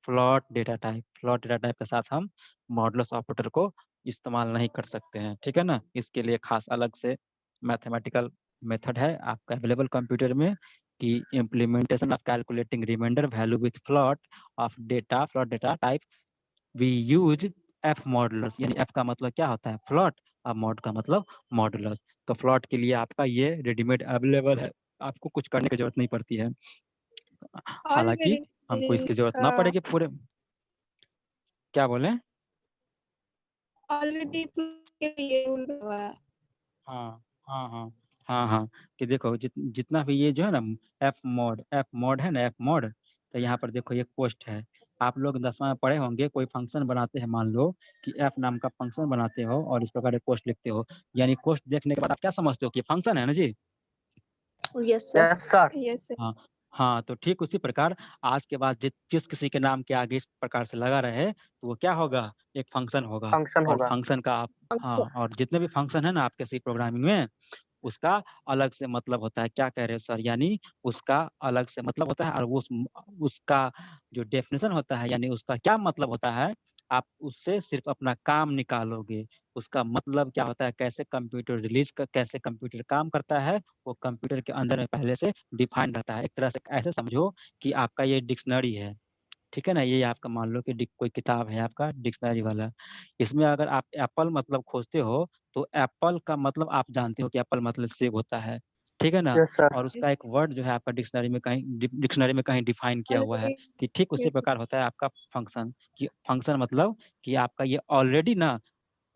float data type. Float data type के साथ हम मॉडुलस ऑपरेटर को इस्तेमाल नहीं कर सकते हैं, ठीक है ना। इसके लिए खास अलग से मैथमेटिकल मेथड है आपका अवेलेबल कंप्यूटर में कि implementation of calculating remainder value with float data type we use F modulus, यानी एफ का मतलब क्या होता है, फ्लॉट, और मॉड का मतलब मॉडुलस। तो फ्लॉट के लिए आपका ये रेडीमेड अवेलेबल है, आपको कुछ करने की जरूरत नहीं पड़ती है। हालांकि हमको इसकी जरूरत ना पड़ेगी पूरे, क्या बोले, ऑलरेडी के लिए रूल हुआ है। हाँ हाँ हाँ हाँ हाँ कि देखो जितना भी ये जो है ना एफ मॉड है ना एफ मॉड, तो यहाँ पर देखो ये पोस्ट है। आप लोग 10वां में पढ़े होंगे, कोई फंक्शन बनाते हैं, मान लो कि एफ नाम का फंक्शन बनाते हो और इस प्रकार एक पोस्ट लिखते हो, यानी पोस्ट देखने के बाद आप क्या समझते हो कि फंक्शन है ना जी। Yes sir. Yes sir. Yes sir. हाँ हाँ, तो ठीक उसी प्रकार आज के बाद जिस किसी के नाम के आगे इस प्रकार से लगा रहे तो वो क्या होगा, एक फंक्शन होगा। फंक्शन और होगा। फंक्शन का आप, हाँ, और जितने भी फंक्शन है ना आपके सी प्रोग्रामिंग में, उसका अलग से मतलब होता है। क्या कह रहे हो सर, यानी उसका अलग से मतलब होता है और उसका जो डेफिनेशन होता है, यानी उसका क्या मतलब होता है, आप उससे सिर्फ अपना काम निकालोगे। उसका मतलब क्या होता है, कैसे कंप्यूटर कैसे कंप्यूटर काम करता है, वो कंप्यूटर के अंदर में पहले से डिफाइन रहता है। एक तरह से ऐसे समझो कि आपका ये डिक्शनरी है, ठीक है ना। ये आपका मान लो कि कोई किताब है आपका डिक्शनरी वाला। इसमें अगर आप एप्पल मतलब खोजते हो तो एप्पल का मतलब आप जानते हो कि एप्पल मतलब सेब होता है, ठीक है ना। Yes sir. और उसका एक वर्ड जो है आपका डिक्शनरी में कहीं डिफाइन किया हुआ है। ऑलरेडी। कि ठीक उसी यस प्रकार होता है आपका फंक्शन। कि फंक्शन मतलब कि आपका ये ऑलरेडी ना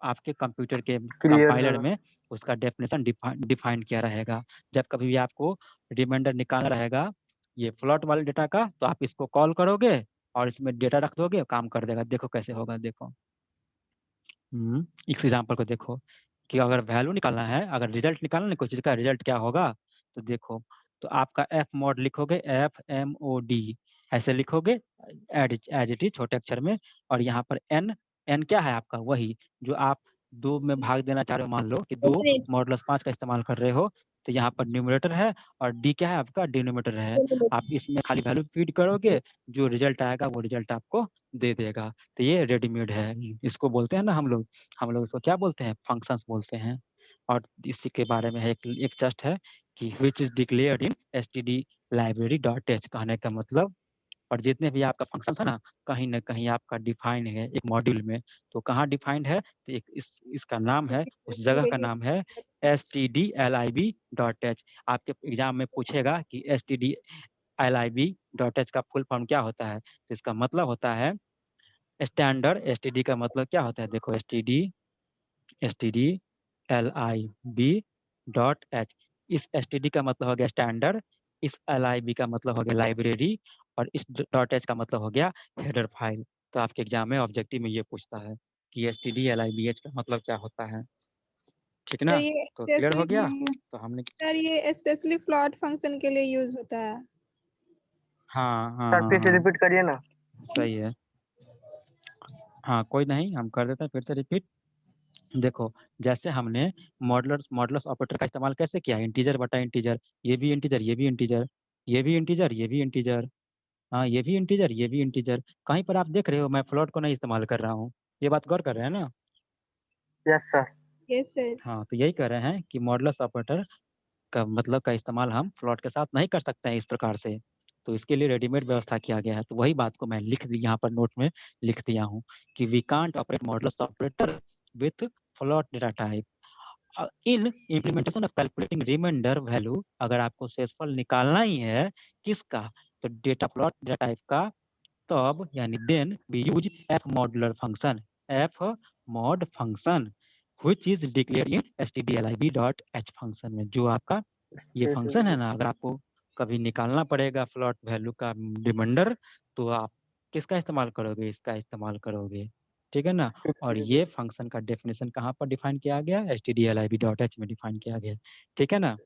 आपके कंप्यूटर के क्लियर कंपाइलर है। में उसका डेफिनेशन डिफाइन किया रहेगा। जब कभी भी आपको रिमाइंडर निकालना रहेगा ये फ्लोट वाले डेटा का, तो आप इसको कॉल करोगे और इसमें डेटा रख दोगे, काम कर देगा। देखो कैसे होगा, देखो। इस एग्जाम्पल को देखो कि अगर वैल्यू निकालना है, अगर रिजल्ट निकालना है कोई चीज़ का, रिजल्ट क्या होगा, तो देखो, तो आपका एफ मॉड लिखोगे, FMOD ऐसे लिखोगे, एज इट इज छोटे अक्षर में। और यहाँ पर एन, एन क्या है आपका, वही जो आप 2 में भाग देना चाह रहे हो। मान लो कि 2 मॉडुलस 5 का इस्तेमाल कर रहे हो, तो यहाँ पर न्यूमरेटर है और डी क्या है आपका, डिनोमिनेटर है। आप इसमें खाली वैल्यू फीड करोगे, जो रिजल्ट आएगा वो रिजल्ट आपको दे देगा। तो ये रेडीमेड है, इसको बोलते हैं ना हम लोग इसको क्या बोलते हैं, फंक्शंस बोलते हैं। और इसी के बारे में है एक जस्ट है कि which is declared in std library.h, कहने का मतलब। और जितने भी आपका फंक्शन है ना कहीं आपका डिफाइन है एक मॉड्यूल में। तो कहाँ डिफाइंड है, तो एक इसका नाम है, उस जगह का नाम है stdlib.h। आपके एग्जाम में पूछेगा कि stdlib.h का फुल फॉर्म क्या होता है, तो इसका मतलब होता है स्टैंडर्ड। एसटीडी का मतलब क्या होता है, देखो stdlib.h। इस एसटीडी का मतलब हो गया स्टैंडर्ड, इस LIB का मतलब हो गया लाइब्रेरी, और इस .h का मतलब हो गया हेडर फाइल। तो आपके एग्जाम में ऑब्जेक्टिव में ये पूछता है कि stdlibh का मतलब क्या होता है, ठीक तो ना। ये तो क्लियर हो गया। स्पेशली तो हमने, सर ये स्पेशली फ्लॉट फंक्शन के लिए यूज होता है। हाँ हाँ सर हाँ फिर से हाँ, रिपीट करिए ना। सही है। हाँ कोई नहीं, हम कर देते हैं फिर से रिपीट। देखो, जैसे हमने मॉडुलस ऑपरेटर का इस्तेमाल कैसे किया, इंटीजर बटा इंटीजर, ये भी इंटीजर, ये भी इंटीजर, ये भी इंटीजर, ये भी इंटीजर, हाँ ये भी इंटीजर, ये भी इंटीजर। कहीं पर आप देख रहे हो मैं फ्लोट को नहीं इस्तेमाल कर रहा हूँ, ये बात गौर कर रहे हैं ना। Yes sir. Yes sir. हाँ, तो यही कह रहे हैं कि मॉडुलस ऑपरेटर का मतलब का इस्तेमाल हम फ्लोट के साथ नहीं कर सकते हैं इस प्रकार से। तो इसके लिए रेडीमेड व्यवस्था किया गया है। तो वही बात को मैं लिख दी यहाँ पर नोट में लिख दिया हूँ कि we can't operate modulus operator with float data type in implementation of calculating remainder value. अगर आपको शेषफल निकालना ही है किसका, तो डेटा फ्लोट डेटा टाइप का, तब यानी then we use F modular function, F mod function which is declared in stdlib.h function में। जो आपका ये फंक्शन है ना, अगर आपको कभी निकालना पड़ेगा फ्लोट वैल्यू का रिमाइंडर, तो आप किसका इस्तेमाल करोगे, इसका इस्तेमाल करोगे, ठीक है ना। और ये फंक्शन का डेफिनेशन कहाँ पर डिफाइन किया गया, stdlib.h में डिफाइन किया गया, ठीक है ना।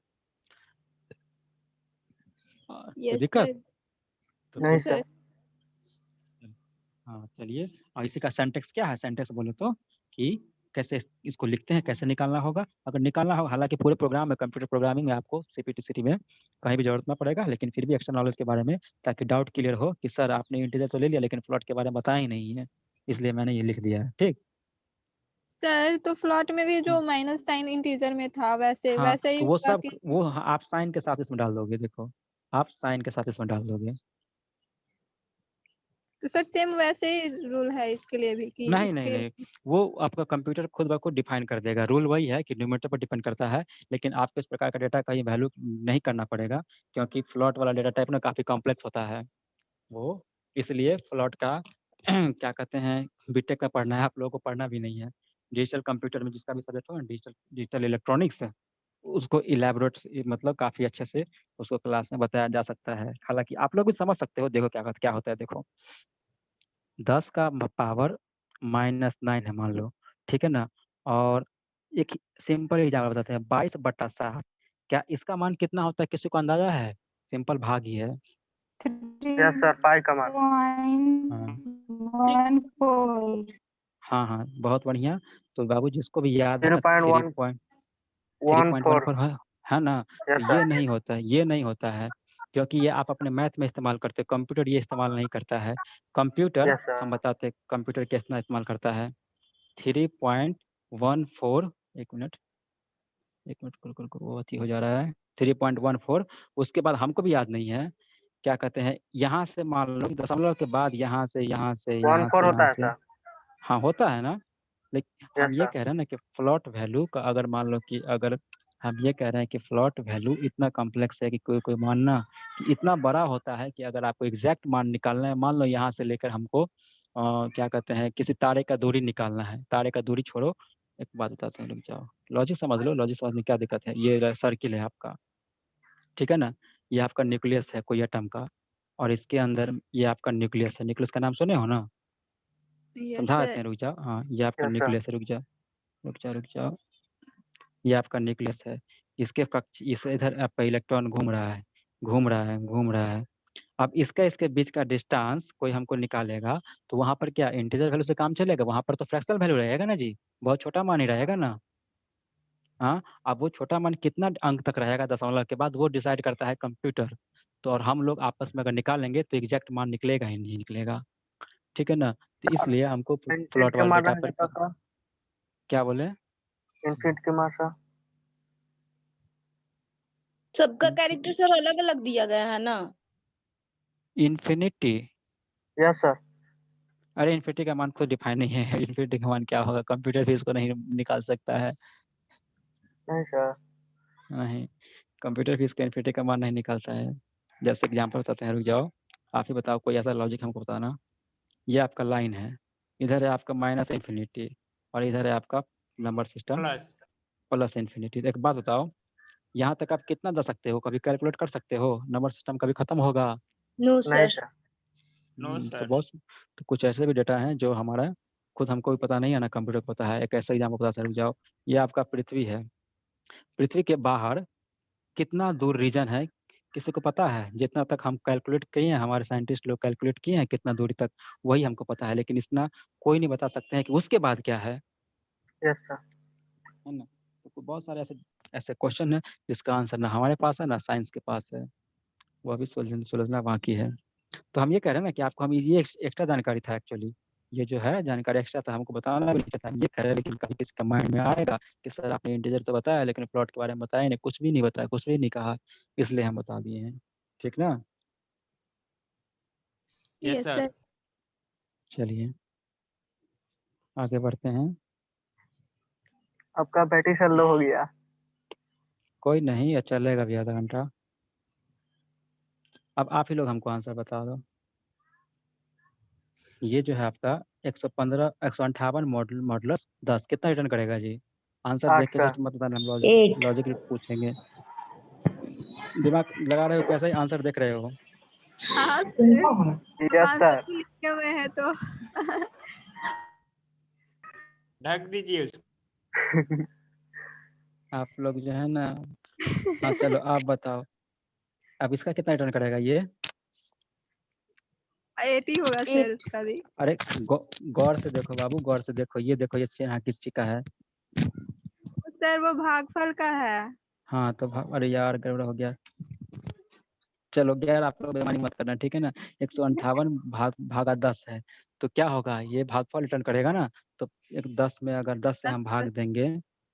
कोई यस दिक्कत, सर। तो नहीं नो फिर, सर। सर। हाँ चलिए। और इसी का सिंटैक्स क्या है, सिंटैक्स बोले तो कि कैसे इसको लिखते हैं, कैसे निकालना होगा। अगर निकालना हो, हालांकि पूरे प्रोग्राम में, कंप्यूटर प्रोग्रामिंग में आपको CPTCT में कहीं भी जरूरत ना पड़ेगा, लेकिन फिर भी एक्स्ट्रा नॉलेज के बारे में, ताकि डाउट क्लियर हो कि सर आपने इंटीजर तो ले लिया लेकिन फ्लोट के बारे में बताया ही नहीं है, इसलिए मैंने ये लिख दिया है, ठीक। सर तो फ्लॉट में भी जो माइनस साइन इंटीजर में था वैसे हाँ, वैसे ही तो वो होगा सब कि वो आप साइन के साथ इसमें डाल दोगे, देखो आप साइन के साथ इसमें डाल दोगे। तो सर सेम वैसे ही रूल है इसके लिए भी कि नहीं नहीं इसके नहीं, वो आपका कंप्यूटर खुद ब खुद डिफाइन कर देगा। रूल वही है कि न्यूमरेटर पर डिपेंड करता है, लेकिन आपको इस प्रकार का डेटा का ये वैल्यू नहीं करना पड़ेगा, क्योंकि फ्लॉट वाला डेटा टाइप ना काफ़ी कॉम्प्लेक्स होता है वो। इसलिए फ्लॉट का क्या कहते हैं, बीटेक का पढ़ना है, आप लोगों को पढ़ना भी नहीं है, डिजिटल कंप्यूटर में जिसका भी सब्जेक्ट होगा डिजिटल डिजिटल इलेक्ट्रॉनिक्स, उसको इलेबोरेट मतलब काफ़ी अच्छे से उसको क्लास में बताया जा सकता है। हालाँकि आप लोग भी समझ सकते हो, देखो क्या होता है देखो। 10 का पावर -9 है मान लो, ठीक है ना? और एक सिंपल एग्जाम्पल बताते हैं 22/7, क्या इसका मान कितना होता है किसी को अंदाजा है? सिंपल भाग ही है। यस सर, पाई का मान। हाँ। 3.14 हाँ, बहुत बढ़िया। तो बाबू जिसको भी याद है ना 0.14। 3.14 है ना? तो यस ये सर। नहीं होता है, ये नहीं होता है, क्योंकि ये आप अपने मैथ में इस्तेमाल करते हो, कंप्यूटर ये इस्तेमाल नहीं करता है। Computer yes sir. हम बताते हैं कंप्यूटर कितना इस्तेमाल करता है। 3.14, एक मिनट कुल वो अथी हो जा रहा है 3.14। उसके बाद हमको भी याद नहीं है, क्या कहते हैं, यहाँ से मान लो कि दशमलव के बाद यहाँ से 14 होता है सर। हाँ होता है ना। लेकिन यस हम ये सर। कह रहे हैं ना कि फ्लॉट वैल्यू का अगर मान लो कि अगर हम ये कह रहे हैं कि फ्लॉट वैल्यू इतना कॉम्प्लेक्स है कि कोई मानना कि इतना बड़ा होता है कि अगर आपको एग्जैक्ट मान निकालना है, मान लो यहाँ से लेकर हमको क्या कहते हैं किसी तारे का दूरी निकालना है, तारे का दूरी छोड़ो, एक बात बताते हैं, रुक जाओ, लॉजिक समझ लो, लॉजिक समझ में क्या दिक्कत है। ये सर्किल है आपका, ठीक है ना? ये आपका न्यूक्लियस है कोई एटम का, और इसके अंदर ये आपका न्यूक्लियस है। न्यूक्लियस का नाम सुने हो ना? यस समझा देते सर। हैं, रुक जाओ। हाँ, ये आपका यस सर। न्यूक्लियस है, रुक जाओ। ये आपका न्यूक्लियस है। इसके कक्ष इस इधर आपका इलेक्ट्रॉन घूम रहा है। अब इसके बीच का डिस्टेंस कोई हमको निकालेगा, तो वहां पर क्या इंटीजर वैल्यू से काम चलेगा? वहां पर तो फ्रैक्शनल वैल्यू रहेगा ना जी, बहुत छोटा मान ही रहेगा ना। हाँ, अब वो छोटा मान कितना अंक तक रहेगा दशमलव के बाद, वो डिसाइड करता है कंप्यूटर। तो और हम लोग आपस में अगर निकालेंगे तो एग्जैक्ट मान निकलेगा ही नहीं निकलेगा, ठीक है ना? तो इसलिए हमको इनफिनिट प्लॉट के वाले मान डेटा पर रहेगा सर। क्या बोले? इनफिनिट के मान सर। सबका कैरेक्टर सर अलग अलग दिया गया है ना? इन्फिनिटी? Yes sir. अरे इन्फिनिटी का मान खुद डिफाइन नहीं है। इन्फिनिटी का मान क्या होगा, कंप्यूटर भी इसको नहीं निकाल सकता है। नहीं सर। नहीं, कंप्यूटर भी इसका इन्फिनिटी का मान नहीं निकालता है। जैसे एग्जांपल बताते हैं, रुक जाओ, आप ही बताओ कोई ऐसा लॉजिक हमको बताना। ये आपका लाइन है, इधर है आपका -इन्फिनिटी, और इधर है आपका नंबर सिस्टम प्लस इन्फिनिटी। एक बात बताओ, यहाँ तक आप कितना जा सकते हो? कभी कैलकुलेट कर सकते हो? नंबर सिस्टम कभी खत्म होगा? नो नहीं सर। सर। तो बहुत तो कुछ ऐसे भी डेटा हैं जो हमारा खुद हमको भी पता नहीं है ना, कंप्यूटर को पता है। एक ऐसा एग्जाम्पल बताते हैं, रुक जाओ। ये आपका पृथ्वी है, पृथ्वी के बाहर कितना दूर रीजन है किसी को पता है? जितना तक हम कैलकुलेट किए हैं, हमारे साइंटिस्ट लोग कैलकुलेट किए हैं कितना दूरी तक, वही हमको पता है, लेकिन इतना कोई नहीं बता सकते हैं कि उसके बाद क्या यस सर। है ना? तो बहुत सारे ऐसे ऐसे क्वेश्चन है जिसका आंसर ना हमारे पास है ना साइंस के पास है, वो अभी सुलझना बाकी है। तो हम ये कह रहे हैं ना कि आपको हम ये एक्स्ट्रा जानकारी था एक्चुअली, ये जो है जानकारी एक्स्ट्रा था, हमको बताना भी नहीं चाहता। हम ये कह रहे हैं, लेकिन कभी किसी का माइंड में आएगा कि सर आपने इंटीजर तो बताया लेकिन प्लॉट के बारे में बताया नहीं, कुछ भी नहीं बताया, कुछ भी नहीं कहा, इसलिए हम बता दिए हैं, ठीक ना? Yes sir. चलिए आगे बढ़ते हैं। आपका बैटरी सर लो हो गया। कोई नहीं, ये चलेगा अभी आधा घंटा। अब आप ही लोग हमको आंसर बता दो। ये जो है आपका 115 158 मॉडुलस 10 कितना रिटर्न करेगा जी? आंसर 8 देख के सर। जस्ट मत बताना, हम Eight. लॉजिक पूछेंगे। दिमाग लगा रहे हो कैसे आंसर देख रहे हो? हाँ सर, यस आंसर सर। तो लिखे हुए हैं तो। ढक दीजिए उसको। आप लोग जो है ना, हाँ चलो आप बताओ, अब इसका कितना रिटर्न करेगा ये? 80 होगा सर उसका भी। अरे गौर से देखो बाबू, गौर से देखो, ये देखो ये चिन्ह किस चीज का है? सर वो भागफल का है। हाँ तो अरे यार गड़बड़ हो गया। चलो यार आप लोग बेईमानी मत करना, ठीक है ना? 158 भागा 10 है, तो क्या होगा, ये भागफल रिटर्न करेगा ना। तो एक 10 में अगर 10 से हम भाग देंगे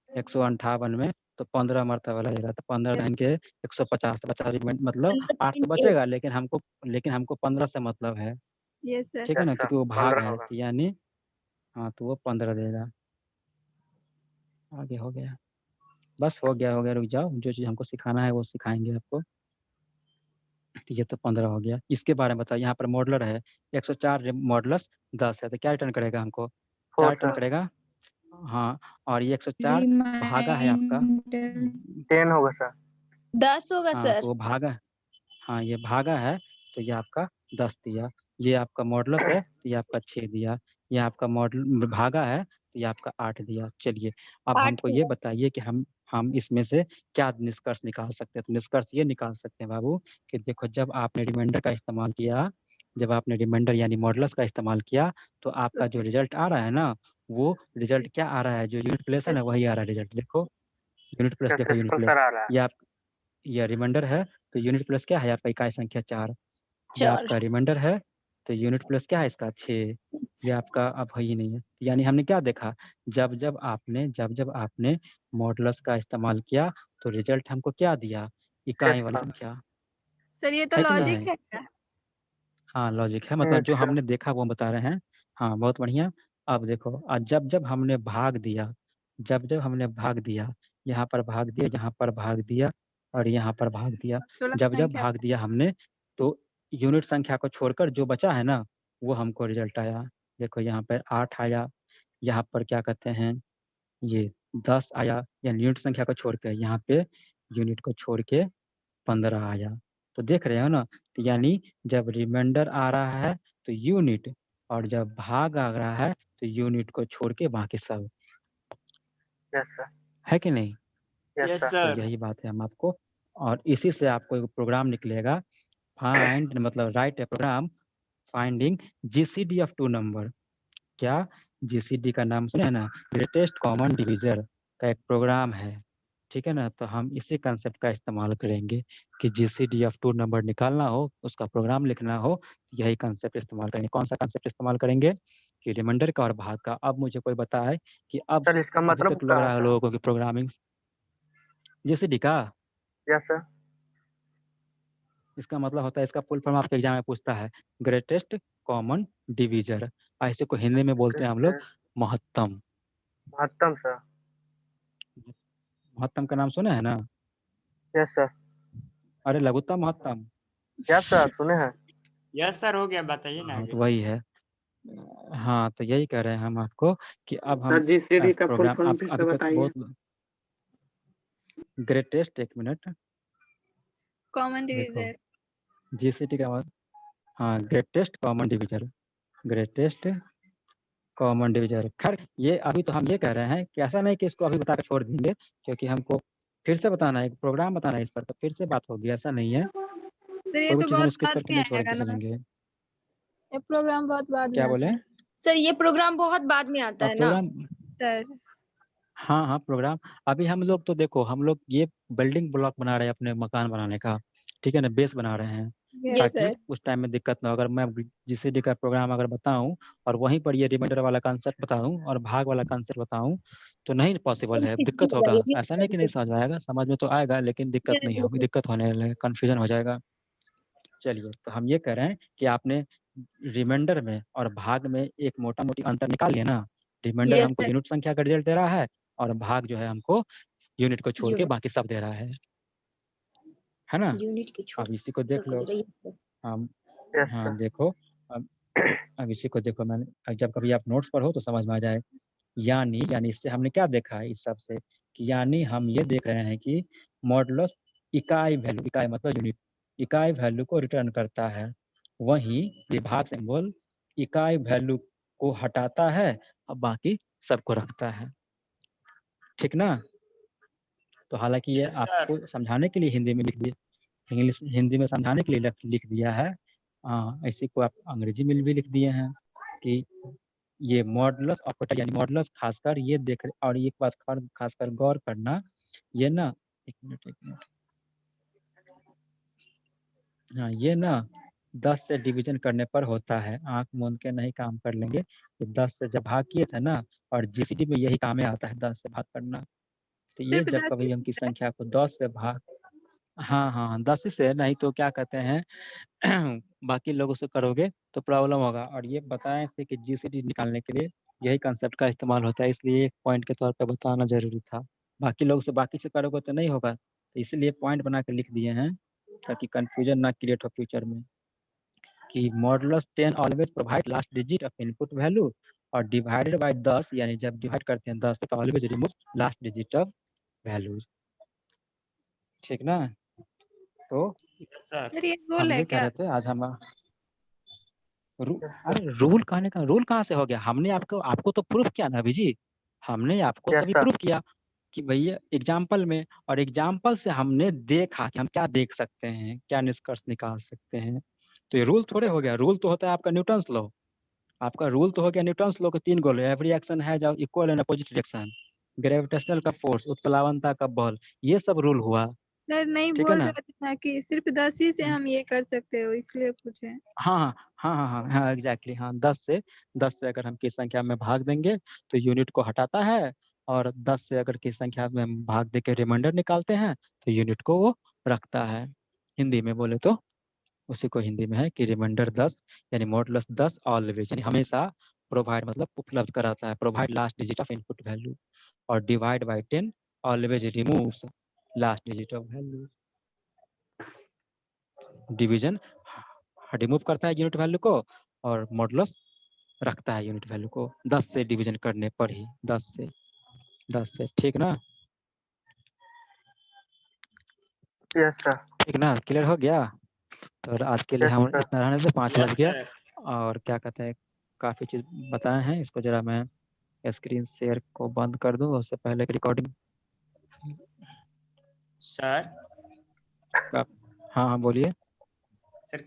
158 में, तो 15 मरतबा लगेगा, तो 15 रहेंगे 150, 50 मतलब 8 तो बचेगा, लेकिन हमको 15 से मतलब है, यस सर। ठीक है यस ना, सर, क्योंकि वो भाग 15 है, होगा। तो यानी हाँ तो वो 15 देगा। आगे हो गया, बस हो गया, रुक जाओ, जो चीज़ हमको सिखाना है वो सिखाएंगे आपको। ये तो 15 हो गया। इसके बारे में बताइए, यहाँ पर मॉडलर है 104 मॉडलस 10 है, तो क्या रिटर्न करेगा हमको? 4 4 रिटर्न सर। करेगा। हाँ, और ये 104 भागा है आपका 10 होगा सर। 10 होगा हाँ, सर। तो वो भागा हाँ, ये भागा है तो ये आपका 10 दिया। ये आपका मॉडुलस है तो ये आपका 6 दिया। ये आपका मॉडल भागा है तो ये आपका 8 दिया। चलिए अब 8 हमको ये बताइए कि हम इसमें से क्या निष्कर्ष निकाल सकते हैं। तो निष्कर्ष ये निकाल सकते हैं बाबू कि देखो जब आपने रिमाइंडर का इस्तेमाल किया, जब आपने रिमाइंडर यानी मॉडुलस का इस्तेमाल किया तो आपका जो रिजल्ट आ रहा है ना, वो रिजल्ट क्या आ रहा है, जो यूनिट प्लेस है ना वही आ रहा है रिजल्ट। देखो यूनिट प्लेस, देखो यूनिट सक्सेसफुल प्लेस, सर आ रहा है। ये आप ये रिमाइंडर है तो यूनिट प्लस क्या है आपका इकाई संख्या 4। ये 4 आपका रिमाइंडर है तो यूनिट प्लस क्या है इसका 6। ये आपका अब है ही नहीं है। यानी हमने क्या देखा, जब जब आपने मॉडुलस का इस्तेमाल किया तो रिजल्ट हमको क्या दिया, इकाई वाली सर। संख्या। सर ये तो है कि लॉजिक नहीं? है क्या? हाँ लॉजिक है, मतलब जो अच्छा। हमने देखा वो हम बता रहे हैं। हाँ बहुत बढ़िया। अब देखो जब जब हमने भाग दिया, जब जब हमने भाग दिया, यहाँ पर भाग दिया, यहाँ पर भाग दिया और यहाँ पर भाग दिया, तुलक जब जब संख्या भाग दिया हमने तो यूनिट संख्या को छोड़कर जो बचा है ना वो हमको रिजल्ट आया। देखो यहाँ पर 8 आया, यहाँ पर क्या कहते हैं ये 10 आया, या यूनिट संख्या को छोड़ के, यहाँ पे यूनिट को छोड़ के 15 आया। तो देख रहे हो ना, तो यानी जब रिमाइंडर आ रहा है तो यूनिट, और जब भाग आ रहा है तो यूनिट को छोड़ के बाकी सब। Yes sir. है कि नहीं? Yes yes sir. तो सर। यही बात है हम आपको, और इसी से आपको एक प्रोग्राम निकलेगा, फाइंड मतलब write a program finding GCD of two number. क्या जीसीडी का नाम सुने हैं ना, ग्रेटेस्ट कॉमन डिविजर का एक प्रोग्राम है। ठीक है ना, तो हम इसी कंसेप्ट का इस्तेमाल करेंगे कि जीसीडी ऑफ टू नंबर निकालना हो, उसका प्रोग्राम लिखना हो, यही कंसेप्ट इस्तेमाल करेंगे। कौन सा कंसेप्ट इस्तेमाल करेंगे कि रिमाइंडर का और भाग का। अब मुझे कोई बताए कि अब सर इसका अभी मतलब तक लग क्या रहा है होता लोगों को कि प्रोग्रामिंग जीसीडी का है? Yes sir. इसका मतलब होता है, इसका फुल फॉर्म आपके एग्जाम में पूछता है ग्रेटेस्ट कॉमन डिविजर। ऐसे को हिंदी में बोलते हैं हम लोग महत्तम। महत्तम सर। महत्तम का नाम सुने हैं ना? Yes sir. अरे लघुत्तम महत्तम। यस सर सुने हैं। यस सर हो गया, बताइए ना हाँ आगे। तो वही है। हाँ तो यही कह रहे हैं हम आपको कि अब हम सर जीसीडी का फुल प्रोग्राम फॉर्म आप फिर से अभी तक बताइए। बहुत ग्रेटेस्ट, एक मिनट कॉमन देखो डिवीजर। जीसीटी का हाँ greatest common divisor, greatest common divisor. खैर ये अभी तो हम ये कह रहे हैं कि ऐसा नहीं कि इसको अभी बता कर छोड़ देंगे, क्योंकि हमको फिर से बताना है, एक प्रोग्राम बताना है इस पर, तो फिर से बात होगी, ऐसा नहीं है। सर ये कोई भी तो चीज़ हम बहुत स्किप बाद करके में नहीं छोड़ आएगा के ना, चलेंगे। ये प्रोग्राम बहुत बाद में क्या आता बोले? है सर ये प्रोग्राम बहुत बाद में आता है ना। Program sir. हाँ हाँ प्रोग्राम अभी हम लोग तो देखो, हम लोग ये बिल्डिंग ब्लॉक बना रहे हैं अपने मकान बनाने का, ठीक है ना, बेस बना रहे हैं, यस यस ताकि सर। उस टाइम में दिक्कत ना हो। अगर मैं जीसीडी का प्रोग्राम अगर बताऊं और वहीं पर ये रिमाइंडर वाला कंसेप्ट बताऊं और भाग वाला कंसेप्ट बताऊं तो नहीं पॉसिबल है, दिक्कत ये होगा। भी ऐसा नहीं कि नहीं समझ में आएगा, समझ में तो आएगा लेकिन दिक्कत नहीं होगी, दिक्कत होने लगे, कन्फ्यूजन हो जाएगा। चलिए तो हम ये कह रहे हैं कि आपने रिमाइंडर में और भाग में एक मोटा मोटी अंतर निकाल लिया ना। रिमाइंडर यस हमको सर। यूनिट संख्या का रिजल्ट दे रहा है और भाग जो है हमको यूनिट को छोड़ के यूनिट बाकी सब दे रहा है ना। यूनिट के छोड़ अब इसी को सब देख को लो। दे रही है सर। हम यस हाँ सर। देखो, अब अब इसी को देखो, मैंने जब कभी आप नोट्स पढ़ो तो समझ में आ जाए। यानी इससे हमने क्या देखा है इस सब से, कि यानी हम ये देख रहे हैं कि मॉडुलस इकाई वैल्यू, इकाई मतलब यूनिट, इकाई वैल्यू को रिटर्न करता है। वहीं विभाग सिंबल इकाई वैल्यू को हटाता है और बाकी सबको रखता है। ठीक ना? तो हालांकि ये यस सर। आपको समझाने के लिए हिंदी में लिख दिया, इंग्लिश हिंदी में समझाने के लिए लिख दिया है। हाँ ऐसे को आप अंग्रेजी में भी लिख दिए हैं कि ये मॉडुलस ऑपरेटर यानी मॉडुलस खासकर ये देख, और एक बात खासकर गौर करना, ये ना एक मिनट हाँ ये ना 10 से डिवीजन करने पर होता है, आंख मूंद के नहीं काम कर लेंगे। तो 10 से जब भाग किए थे ना, और जीसीडी में यही काम में आता है 10 से भाग करना। तो ये सिर्फ जब 10 कभी हम की संख्या को 10 से भाग, हाँ हाँ 10 से नहीं तो क्या कहते हैं बाकी लोगों से करोगे तो प्रॉब्लम होगा। और ये बताए थे कि जीसीडी निकालने के लिए यही कंसेप्ट का इस्तेमाल होता है, इसलिए एक पॉइंट के तौर पर बताना जरूरी था। बाकी लोग से बाकी से करोगे तो नहीं होगा, तो इसलिए पॉइंट बना के लिख दिए हैं ताकि कंफ्यूजन ना क्रिएट हो फ्यूचर में। कि modulus 10 always provide last digit of input value और डिवाइडेड बाय 10 यानी जब डिवाइड करते हैं 10 से तो always remove last digit of values. ठीक ना? तो यस सर। सर ये हम रूल है ये कह क्या? रहे थे आज हम अरे रूल कहने का रूल कहाँ से हो गया? हमने आपको तो प्रूफ किया ना अभी जी, हमने आपको Yes, तभी sir. प्रूफ किया कि भैया एग्जाम्पल में, और एग्जाम्पल से हमने देखा कि हम क्या देख सकते हैं, क्या निष्कर्ष निकाल सकते हैं। तो ये रूल थोड़े हो गया, रूल तो होता है आपका न्यूटन्स लॉ। आपका रूल तो हो गया न्यूटन्स लॉ के 3 गोल, every action has equal and opposite reaction, gravitational का फोर्स, उत्प्लावनता का बल, ये सब रूल हुआ। सर नहीं ठीक है बोल ना? रहे थे ना कि सिर्फ 10 ही से हम ये कर सकते हो, इसलिए पूछे। हाँ हाँ हाँ हाँ हाँ हाँ एग्जैक्टली हाँ, 10 से अगर हम किस संख्या में भाग देंगे तो यूनिट को हटाता है, और 10 से अगर किस संख्या में हम भाग दे के रिमाइंडर निकालते हैं तो यूनिट को वो रखता है। हिंदी में बोले तो उसी को हिंदी में है कि रिमाइंडर 10 यानी मॉडुलस 10 ऑलवेज, यानी हमेशा प्रोवाइड मतलब उपलब्ध कराता है, provide last digit of input value, और divide by 10 always removes last digit of value. Division remove करता है यूनिट वैल्यू को, और मॉडुलस रखता है यूनिट वैल्यू को 10 से डिवीजन करने पर ही, 10 से। ठीक ना? Yes, sir. ठीक ना? क्लियर हो गया? तो आज के लिए Yes, हम sir. इतना रहने से 5 बज यस गया, सर। और क्या कहते हैं काफ़ी चीज़ बताए हैं। इसको जरा मैं स्क्रीन शेयर को बंद कर दूं, उससे पहले की रिकॉर्डिंग। सर हाँ हाँ बोलिए। सर